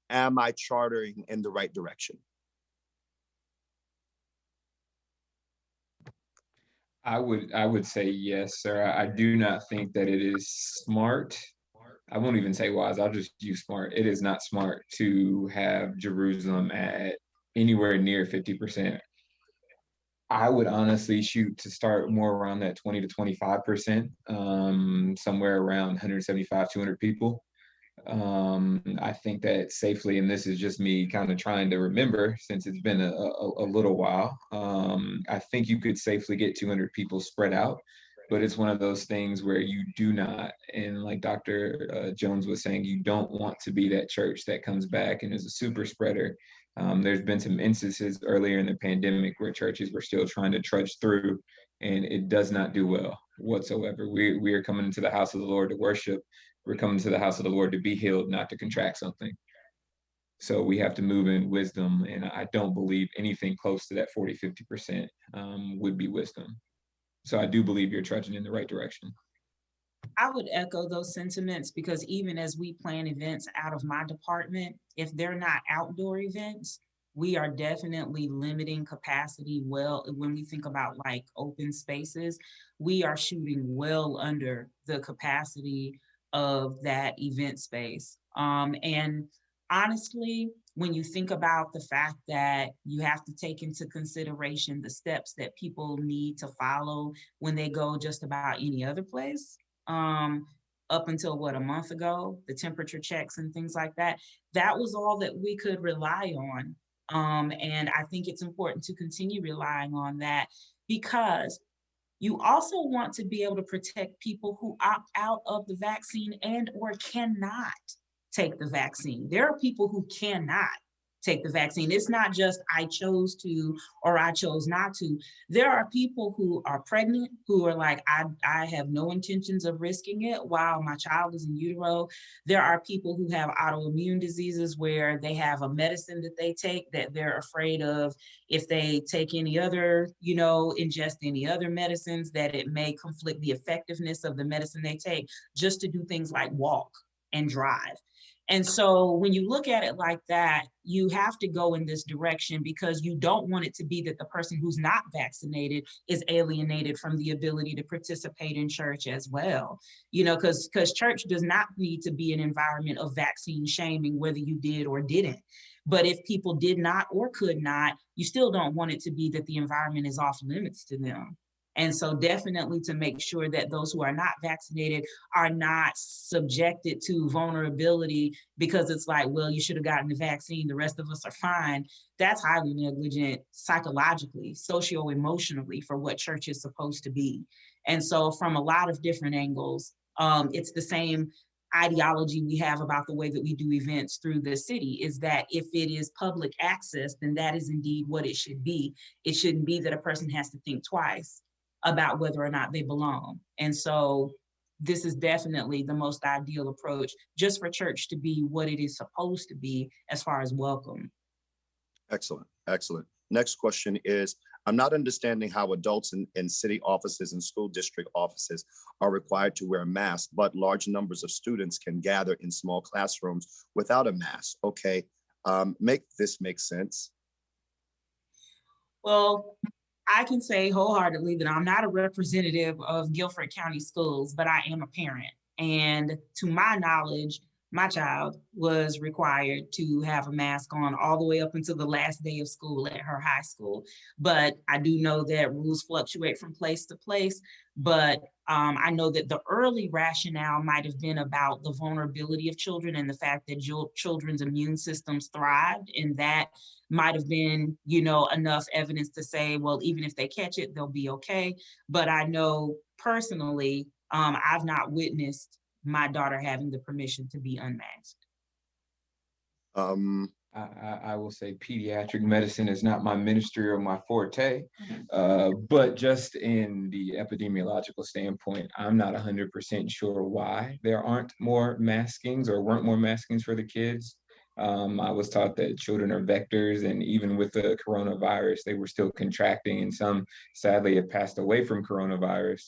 am I chartering in the right direction? I would say yes, sir. I do not think that it is smart. I won't even say wise. I'll just use smart. It is not smart to have Jerusalem at anywhere near 50%. I would honestly shoot to start more around that 20 to 25%, somewhere around 175, 200 people. I think that safely, and this is just me kind of trying to remember since it's been a little while, I think you could safely get 200 people spread out, but it's one of those things where you do not, and like Dr. Jones was saying, you don't want to be that church that comes back and is a super spreader. There's been some instances earlier in the pandemic where churches were still trying to trudge through, and it does not do well whatsoever. We are coming into the house of the Lord to worship. We're coming to the house of the Lord to be healed, not to contract something. So we have to move in wisdom. And I don't believe anything close to that 40, 50% would be wisdom. So I do believe you're trudging in the right direction. I would echo those sentiments, because even as we plan events out of my department, if they're not outdoor events, we are definitely limiting capacity. Well, when we think about like open spaces, we are shooting well under the capacity of that event space. And honestly, when you think about the fact that you have to take into consideration the steps that people need to follow when they go just about any other place, up until what, a month ago, the temperature checks and things like that, that was all that we could rely on. And I think it's important to continue relying on that, because you also want to be able to protect people who opt out of the vaccine and or cannot take the vaccine. There are people who cannot take the vaccine. It's not just I chose to or I chose not to. There are people who are pregnant who are like, I have no intentions of risking it while my child is in utero. There are people who have autoimmune diseases where they have a medicine that they take that they're afraid of, if they take any other, ingest any other medicines, that it may conflict the effectiveness of the medicine they take, just to do things like walk and drive. And so when you look at it like that, you have to go in this direction, because you don't want it to be that the person who's not vaccinated is alienated from the ability to participate in church as well. Because church does not need to be an environment of vaccine shaming, whether you did or didn't. But if people did not or could not, you still don't want it to be that the environment is off limits to them. And so definitely to make sure that those who are not vaccinated are not subjected to vulnerability, because it's like, well, you should have gotten the vaccine, the rest of us are fine. That's highly negligent psychologically, socio-emotionally, for what church is supposed to be. And so from a lot of different angles, it's the same ideology we have about the way that we do events through the city, is that if it is public access, then that is indeed what it should be. It shouldn't be that a person has to think twice about whether or not they belong. And so this is definitely the most ideal approach, just for church to be what it is supposed to be as far as welcome. Excellent, excellent. Next question is, I'm not understanding how adults in city offices and school district offices are required to wear masks, but large numbers of students can gather in small classrooms without a mask. Okay, make sense. Well, I can say wholeheartedly that I'm not a representative of Guilford County Schools, but I am a parent. And to my knowledge, my child was required to have a mask on all the way up until the last day of school at her high school. But I do know that rules fluctuate from place to place. But I know that the early rationale might have been about the vulnerability of children and the fact that children's immune systems thrived. And that might have been, enough evidence to say, well, even if they catch it, they'll be okay. But I know personally, I've not witnessed my daughter having the permission to be unmasked. I will say pediatric medicine is not my ministry or my forte, but just in the epidemiological standpoint, I'm not 100% sure why there aren't more maskings or weren't more maskings for the kids. I was taught that children are vectors, and even with the coronavirus, they were still contracting, and some sadly have passed away from coronavirus.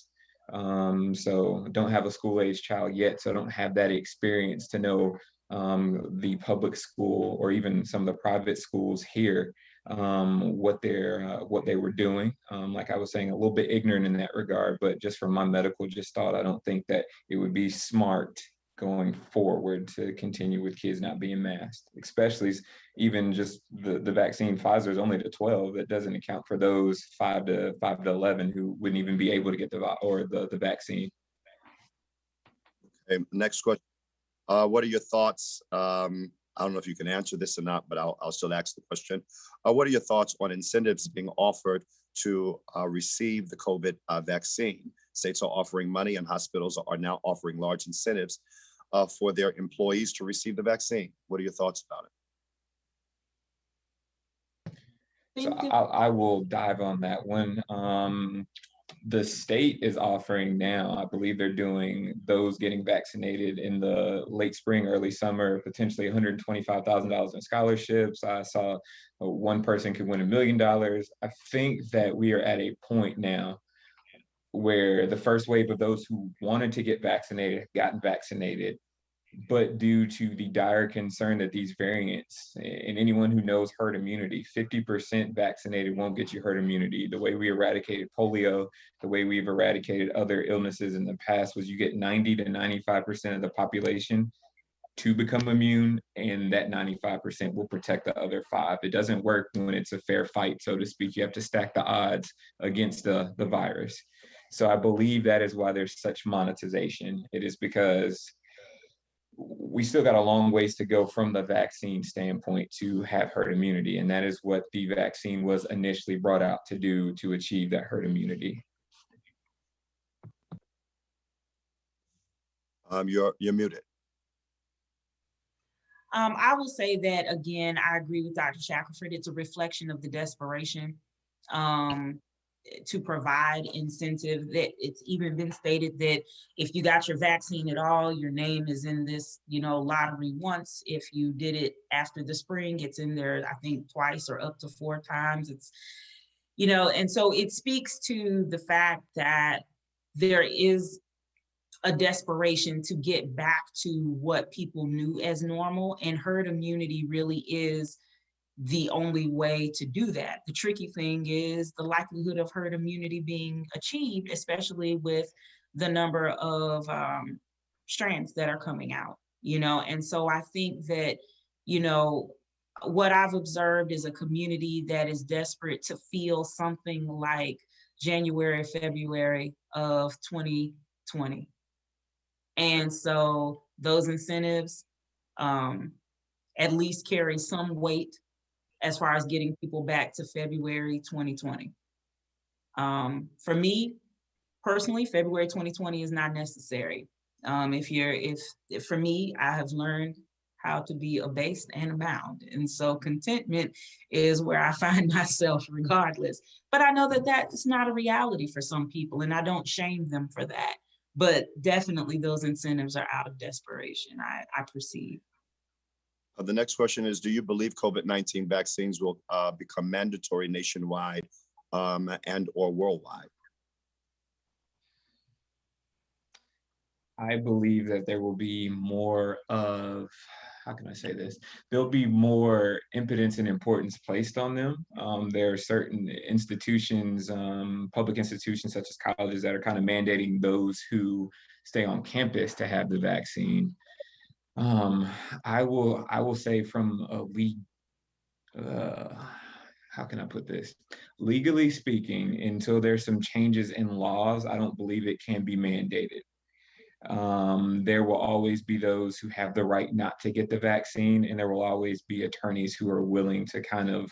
So don't have a school-age child yet, so I don't have that experience to know the public school or even some of the private schools here, what they were doing. Like I was saying, a little bit ignorant in that regard, but just from my medical thought, I don't think that it would be smart going forward to continue with kids not being masked, especially even just the vaccine. Pfizer is only to 12. That doesn't account for those 5 to 11 who wouldn't even be able to get the vaccine. Okay, next question. What are your thoughts? I don't know if you can answer this or not, but I'll still ask the question. What are your thoughts on incentives being offered to receive the COVID vaccine? States are offering money and hospitals are now offering large incentives for their employees to receive the vaccine. What are your thoughts about it? So I will dive on that one. The state is offering now, I believe they're doing those getting vaccinated in the late spring, early summer, potentially $125,000 in scholarships. I saw one person could win $1 million. I think that we are at a point now where the first wave of those who wanted to get vaccinated have gotten vaccinated. But due to the dire concern that these variants, and anyone who knows herd immunity, 50% vaccinated won't get you herd immunity. The way we eradicated polio, the way we've eradicated other illnesses in the past was you get 90 to 95% of the population to become immune, and that 95% will protect the other 5. It doesn't work when it's a fair fight, so to speak. You have to stack the odds against the virus. So I believe that is why there's such monetization. It is because we still got a long ways to go from the vaccine standpoint to have herd immunity. And that is what the vaccine was initially brought out to do, to achieve that herd immunity. You're muted. I will say that, again, I agree with Dr. Shackleford. It's a reflection of the desperation to provide incentive. That it's even been stated that if you got your vaccine at all, your name is in this, lottery once. If you did it after the spring, it's in there, I think, twice or up to 4 times. It's, and so it speaks to the fact that there is a desperation to get back to what people knew as normal, and herd immunity really is the only way to do that. The tricky thing is the likelihood of herd immunity being achieved, especially with the number of strands that are coming out, and so I think that, what I've observed is a community that is desperate to feel something like January, February of 2020. And so those incentives at least carry some weight as far as getting people back to February 2020. For me, personally, February 2020 is not necessary. If for me, I have learned how to be abased and abound. And so contentment is where I find myself regardless. But I know that that's not a reality for some people, and I don't shame them for that. But definitely those incentives are out of desperation, I perceive. The next question is, do you believe COVID-19 vaccines will become mandatory nationwide and or worldwide? I believe that there will be more of, how can I say this? There'll be more impotence and importance placed on them. There are certain institutions, public institutions such as colleges, that are kind of mandating those who stay on campus to have the vaccine. I will say from a how can I put this? Legally speaking, until there's some changes in laws, I don't believe it can be mandated. There will always be those who have the right not to get the vaccine, and there will always be attorneys who are willing to kind of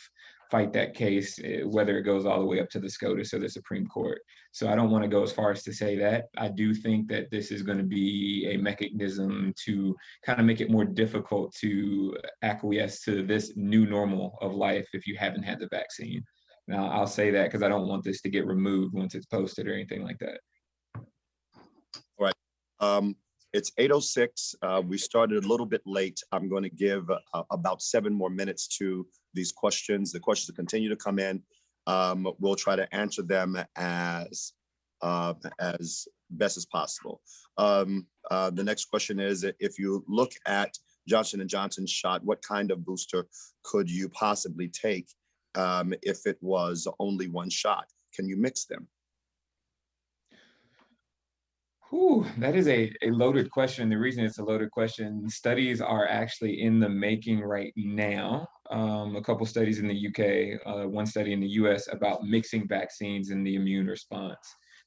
fight that case, whether it goes all the way up to the SCOTUS or the Supreme Court. So I don't want to go as far as to say that. I do think that this is going to be a mechanism to kind of make it more difficult to acquiesce to this new normal of life if you haven't had the vaccine. Now, I'll say that because I don't want this to get removed once it's posted or anything like that. All right. It's 8:06. We started a little bit late. I'm going to give about 7 more minutes to these questions. The questions will continue to come in. We'll try to answer them as best as possible. The next question is, if you look at Johnson & Johnson's shot, what kind of booster could you possibly take if it was only one shot? Can you mix them? Whew, that is a loaded question. The reason it's a loaded question, studies are actually in the making right now. A couple studies in the UK, one study in the US about mixing vaccines and the immune response.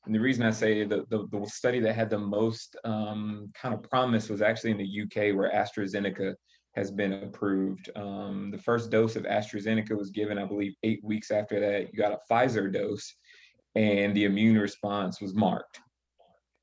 And the reason I say the study that had the most kind of promise was actually in the UK, where AstraZeneca has been approved. The first dose of AstraZeneca was given, I believe, 8 weeks after that. You got a Pfizer dose, and the immune response was marked.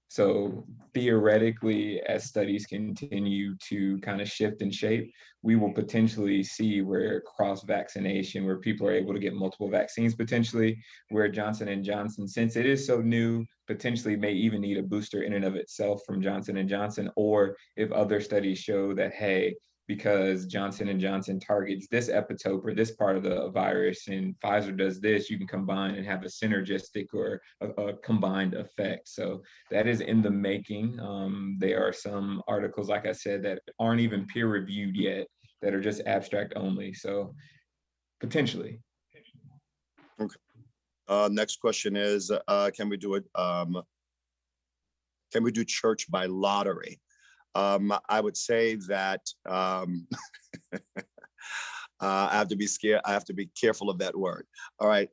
So theoretically, as studies continue to kind of shift and shape, we will potentially see where cross-vaccination, where people are able to get multiple vaccines potentially, where Johnson & Johnson, since it is so new, potentially may even need a booster in and of itself from Johnson & Johnson, or if other studies show that, hey, because Johnson & Johnson targets this epitope or this part of the virus and Pfizer does this, you can combine and have a synergistic or a combined effect. So that is in the making. There are some articles, like I said, that aren't even peer reviewed yet, that are just abstract only. So potentially. Okay. Next question is, can we do it? Can we do church by lottery? I would say that I have to be scared. I have to be careful of that word. All right.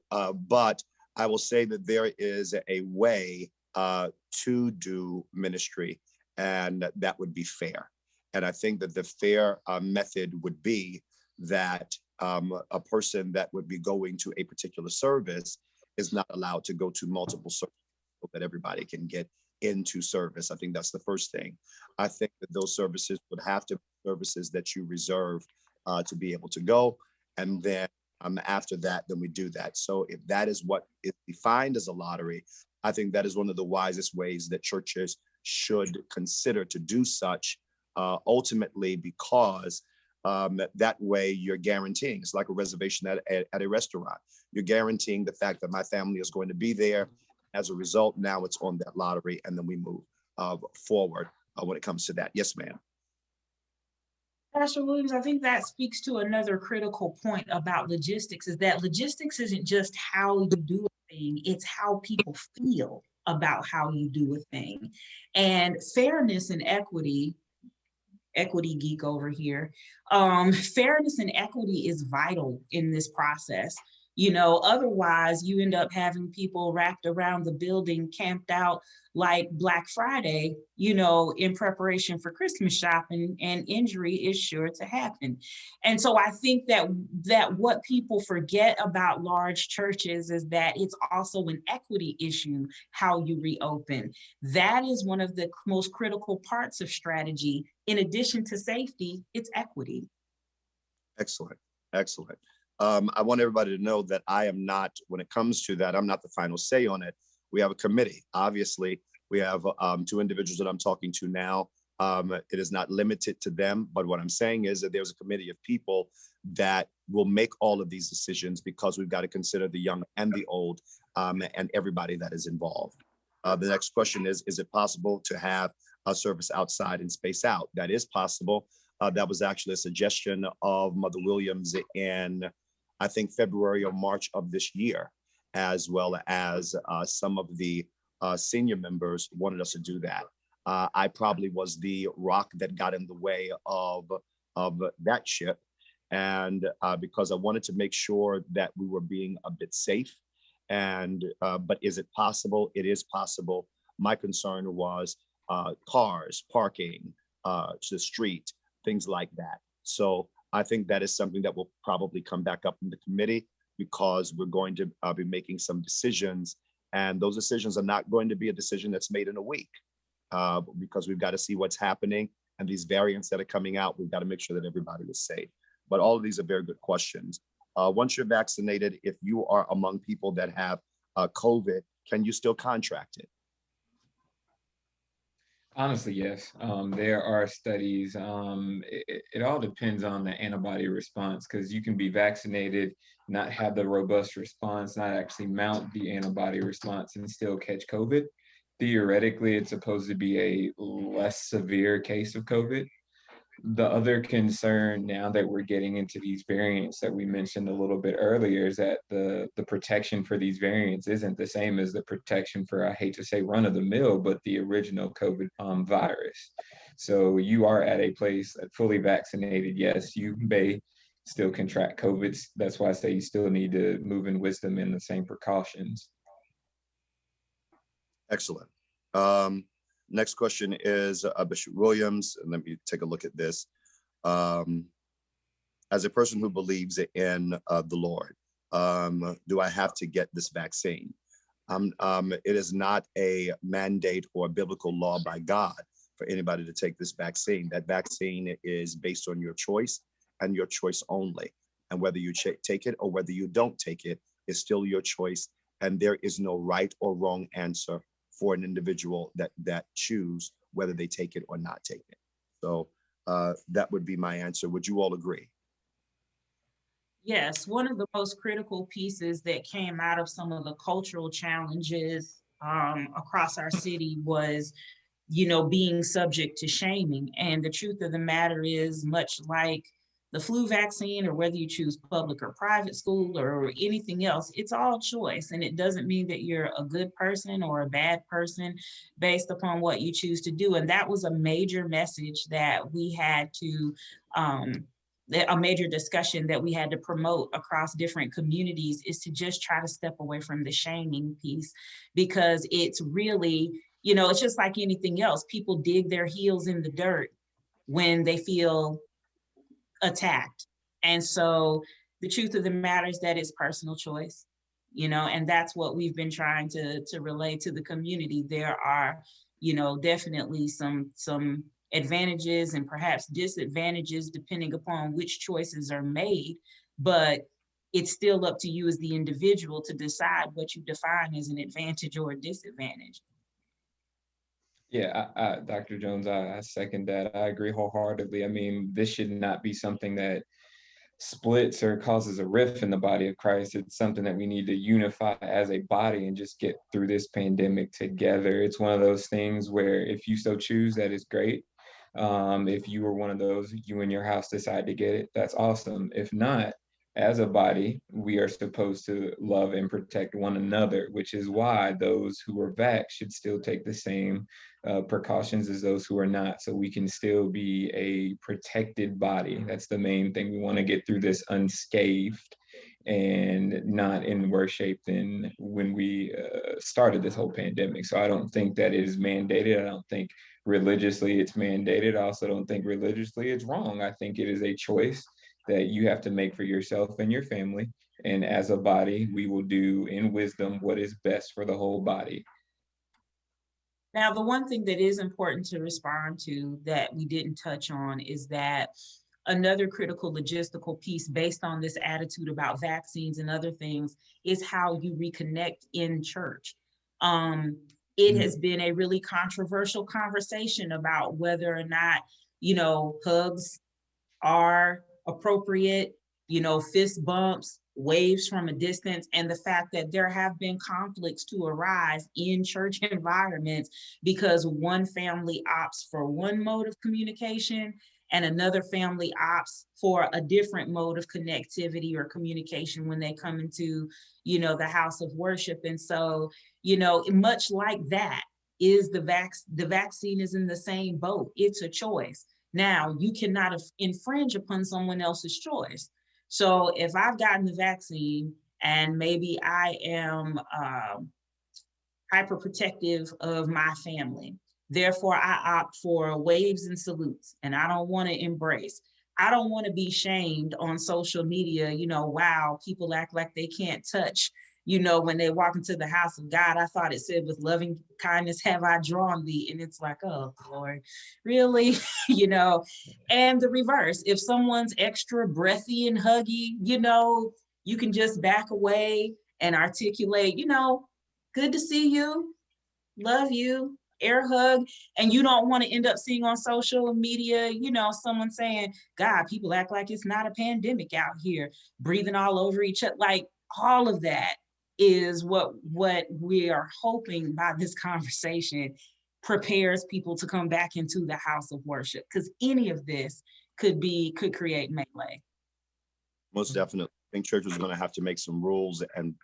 But I will say that there is a way to do ministry, and that would be fair. And I think that the fair method would be that a person that would be going to a particular service is not allowed to go to multiple services so that everybody can get into service. I think that's the first thing. I think that those services would have to be services that you reserve to be able to go. And then after that, then we do that. So if that is what is defined as a lottery, I think that is one of the wisest ways that churches should consider to do such, ultimately, because that way you're guaranteeing, it's like a reservation at a restaurant. You're guaranteeing the fact that my family is going to be there. As a result, now it's on that lottery, and then we move forward when it comes to that. Yes, ma'am. Pastor Williams, I think that speaks to another critical point about logistics, is that logistics isn't just how you do a thing, it's how people feel about how you do a thing. And fairness and equity geek over here, fairness and equity is vital in this process. You know, otherwise you end up having people wrapped around the building, camped out like Black Friday, you know, in preparation for Christmas shopping, and injury is sure to happen. And so I think that what people forget about large churches is that it's also an equity issue, how you reopen. That is one of the most critical parts of strategy. In addition to safety, it's equity. Excellent, excellent. I want everybody to know that I am not, when it comes to that, I'm not the final say on it. We have a committee. Obviously, we have two individuals that I'm talking to now. It is not limited to them, but what I'm saying is that there's a committee of people that will make all of these decisions, because we've got to consider the young and the old, and everybody that is involved. The next question is it possible to have a service outside and space out? That is possible. That was actually a suggestion of Mother Williams in, I think, February or March of this year, as well as some of the senior members wanted us to do that. I probably was the rock that got in the way of that ship. And because I wanted to make sure that we were being a bit safe. And but is it possible? It is possible. My concern was cars, parking, the street, things like that. So I think that is something that will probably come back up in the committee, because we're going to be making some decisions, and those decisions are not going to be a decision that's made in a week, because we've got to see what's happening, and these variants that are coming out, we've got to make sure that everybody is safe. But all of these are very good questions. Once you're vaccinated, if you are among people that have COVID, can you still contract it? Honestly, yes. There are studies. It all depends on the antibody response, because you can be vaccinated, not have the robust response, not actually mount the antibody response, and still catch COVID. Theoretically, it's supposed to be a less severe case of COVID. The other concern now that we're getting into these variants that we mentioned a little bit earlier is that the protection for these variants isn't the same as the protection for, I hate to say run of the mill, but the original COVID virus. So you are at a place that fully vaccinated. Yes, you may still contract COVID. That's why I say you still need to move in wisdom and the same precautions. Excellent. Next question is Bishop Williams, and let me take a look at this. As a person who believes in the Lord, do I have to get this vaccine? It is not a mandate or a biblical law by God for anybody to take this vaccine. That vaccine is based on your choice and your choice only. And whether you take it or whether you don't take it is still your choice. And there is no right or wrong answer for an individual that choose whether they take it or not take it. So that would be my answer. Would you all agree? Yes, one of the most critical pieces that came out of some of the cultural challenges across our city was, being subject to shaming. And the truth of the matter is, much like the flu vaccine, or whether you choose public or private school or anything else, it's all choice. And it doesn't mean that you're a good person or a bad person based upon what you choose to do. And that was a major message that we had to, a major discussion that we had to promote across different communities, is to just try to step away from the shaming piece, because it's really, it's just like anything else. People dig their heels in the dirt when they feel attacked. And so the truth of the matter is that it's personal choice, and that's what we've been trying to relay to the community. There are, definitely some advantages and perhaps disadvantages depending upon which choices are made, but it's still up to you as the individual to decide what you define as an advantage or a disadvantage. Yeah, Dr. Jones, I second that. I agree wholeheartedly. I mean, this should not be something that splits or causes a rift in the body of Christ. It's something that we need to unify as a body and just get through this pandemic together. It's one of those things where if you so choose, that is great. If you were one of those, you and your house decide to get it, that's awesome. If not, as a body, we are supposed to love and protect one another, which is why those who are vaxxed should still take the same precautions as those who are not, so we can still be a protected body. That's the main thing. We want to get through this unscathed and not in worse shape than when we started this whole pandemic. So I don't think that it is mandated. I don't think religiously it's mandated. I also don't think religiously it's wrong. I think it is a choice that you have to make for yourself and your family. And as a body, we will do in wisdom what is best for the whole body. Now, the one thing that is important to respond to that we didn't touch on is that another critical logistical piece based on this attitude about vaccines and other things is how you reconnect in church. It has been a really controversial conversation about whether or not, hugs are appropriate, fist bumps, waves from a distance, and the fact that there have been conflicts to arise in church environments because one family opts for one mode of communication and another family opts for a different mode of connectivity or communication when they come into, the house of worship. And so, much like that is the vaccine is in the same boat. It's a choice. Now, you cannot infringe upon someone else's choice. So if I've gotten the vaccine and maybe I am hyperprotective of my family, therefore I opt for waves and salutes, and I don't want to embrace. I don't want to be shamed on social media, wow, people act like they can't touch, when they walk into the house of God. I thought it said, with loving kindness have I drawn thee. And it's like, oh, Lord, really? And the reverse. If someone's extra breathy and huggy, you can just back away and articulate, good to see you, love you, air hug. And you don't want to end up seeing on social media, someone saying, God, people act like it's not a pandemic out here, breathing all over each other. Like, all of that is what we are hoping by this conversation prepares people to come back into the house of worship, because any of this could create melee. Most definitely. I think churches are going to have to make some rules and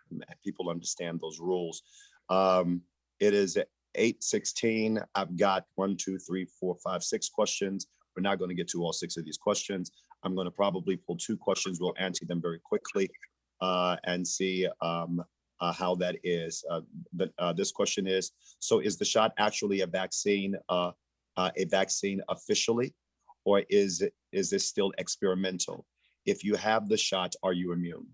people understand those rules. It is 8:16. I've got 1, 2, 3, 4, 5, 6 questions. We're not going to get to all 6 of these questions. I'm going to probably pull 2 questions. We'll answer them very quickly and see how that is. But this question is, so is the shot actually a vaccine officially, or is this still experimental? If you have the shot, are you immune?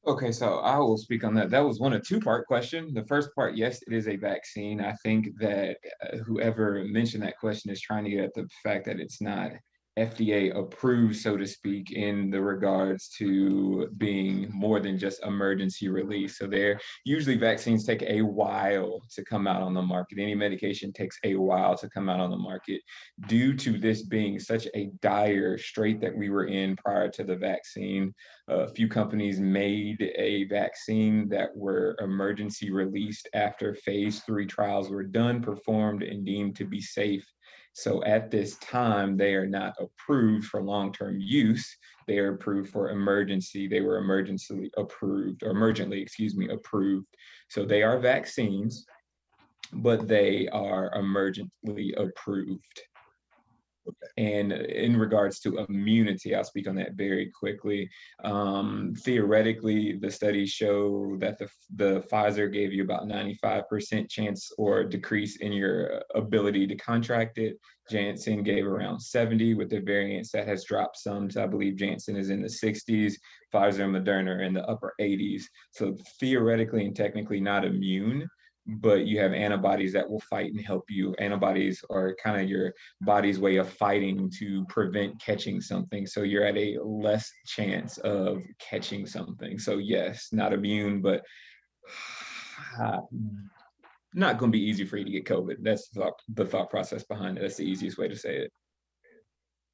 Okay, so I will speak on that. That was one a 2-part question. The first part, yes, it is a vaccine. I think that whoever mentioned that question is trying to get at the fact that it's not FDA approved, so to speak, in the regards to being more than just emergency release. So usually vaccines take a while to come out on the market. Any medication takes a while to come out on the market due to this being such a dire strait that we were in prior to the vaccine. A few companies made a vaccine that were emergency released after phase 3 trials were done, performed, and deemed to be safe. So at this time, they are not approved for long-term use. They are approved for emergency. They were emergently approved. So they are vaccines, but they are emergently approved. Okay. And in regards to immunity, I'll speak on that very quickly. Theoretically, the studies show that the Pfizer gave you about 95% chance or decrease in your ability to contract it. Janssen gave around 70 with the variants that has dropped some. So I believe Janssen is in the 60s, Pfizer and Moderna are in the upper 80s. So theoretically and technically not immune, but you have antibodies that will fight and help you. Antibodies are kind of your body's way of fighting to prevent catching something. So you're at a less chance of catching something. So yes, not immune, but not going to be easy for you to get COVID. That's the thought process behind it. That's the easiest way to say it.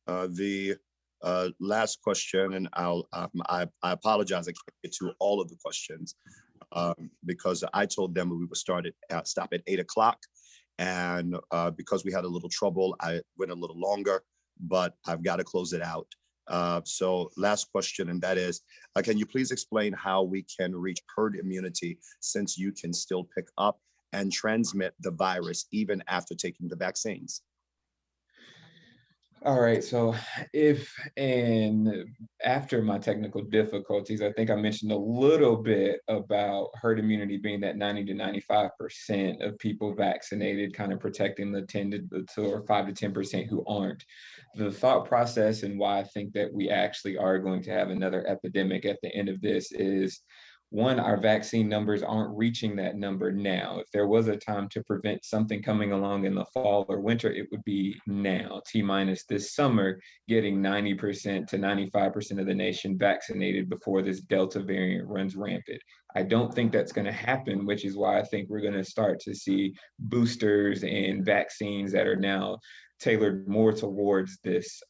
The last question, and I apologize, I can't get to all of the questions. Because I told them we would stop at 8 o'clock. And because we had a little trouble, I went a little longer, but I've got to close it out. So last question, and that is, can you please explain how we can reach herd immunity since you can still pick up and transmit the virus even after taking the vaccines? All right, so after my technical difficulties, I think I mentioned a little bit about herd immunity being that 90 to 95% of people vaccinated, kind of protecting the 5 to 10% who aren't. The thought process and why I think that we actually are going to have another epidemic at the end of this is, one, our vaccine numbers aren't reaching that number now. If there was a time to prevent something coming along in the fall or winter, it would be now. T-minus this summer, getting 90% to 95% of the nation vaccinated before this Delta variant runs rampant. I don't think that's going to happen, which is why I think we're going to start to see boosters and vaccines that are now tailored more towards this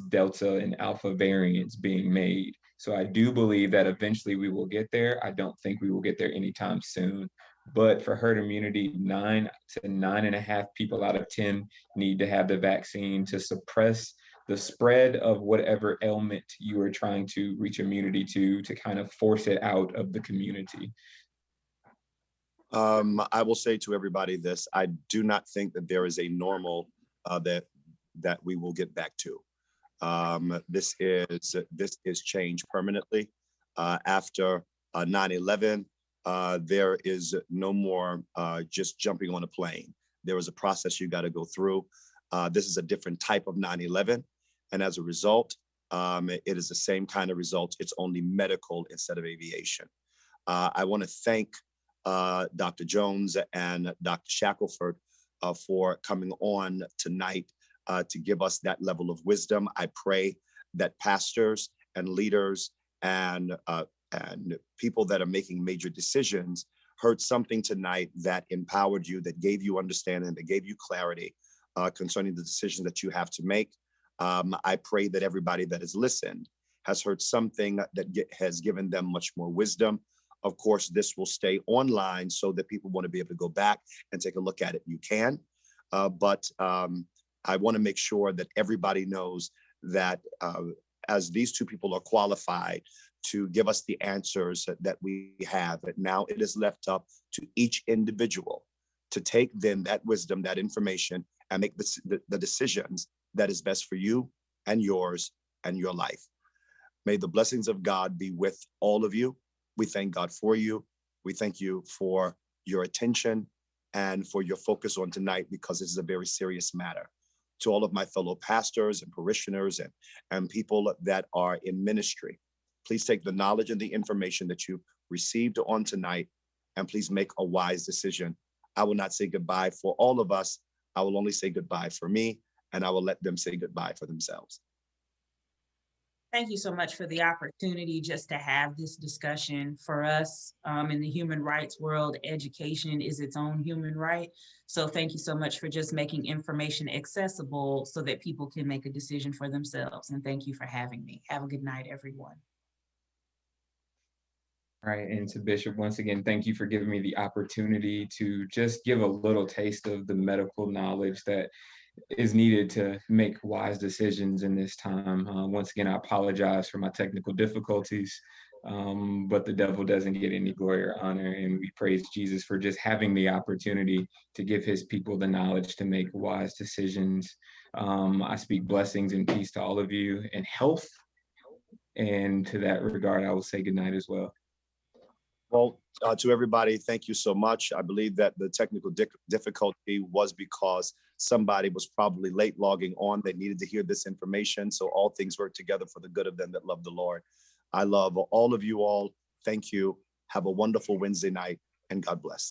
Delta and Alpha variants being made. So I do believe that eventually we will get there. I don't think we will get there anytime soon. But for herd immunity, 9 to 9.5 people out of 10 need to have the vaccine to suppress the spread of whatever ailment you are trying to reach immunity to kind of force it out of the community. I will say to everybody this: I do not think that there is a normal that we will get back to. This is change permanently. After 9/11, there is no more just jumping on a plane. There is a process you got to go through. This is a different type of 9/11, and as a result, it is the same kind of result. It's only medical instead of aviation. I want to thank Dr. Jones and Dr. Shackleford for coming on tonight to give us that level of wisdom. I pray that pastors and leaders and people that are making major decisions heard something tonight that empowered you, that gave you understanding, that gave you clarity concerning the decisions that you have to make. I pray that everybody that has listened has heard something that has given them much more wisdom Of course, this will stay online so that people want to be able to go back and take a look at it. You can, but I want to make sure that everybody knows that as these two people are qualified to give us the answers that we have, that now it is left up to each individual to take then that wisdom, that information, and make the decisions that is best for you and yours and your life. May the blessings of God be with all of you. We thank God for you. We thank you for your attention and for your focus on tonight, because this is a very serious matter. To all of my fellow pastors and parishioners and people that are in ministry, please take the knowledge and the information that you received on tonight, and please make a wise decision. I will not say goodbye for all of us. I will only say goodbye for me, and I will let them say goodbye for themselves. Thank you so much for the opportunity just to have this discussion. For us in the human rights world, education is its own human right. So thank you so much for just making information accessible so that people can make a decision for themselves. And thank you for having me. Have a good night, everyone. All right, and to Bishop, once again, thank you for giving me the opportunity to just give a little taste of the medical knowledge that is needed to make wise decisions in this time. Once again, I apologize for my technical difficulties, but the devil doesn't get any glory or honor, and we praise Jesus for just having the opportunity to give his people the knowledge to make wise decisions. I speak blessings and peace to all of you and health, and to that regard, I will say good night as well. Well, to everybody, thank you so much. I believe that the technical difficulty was because somebody was probably late logging on. They needed to hear this information. So all things work together for the good of them that love the Lord. I love all of you all. Thank you. Have a wonderful Wednesday night, and God bless.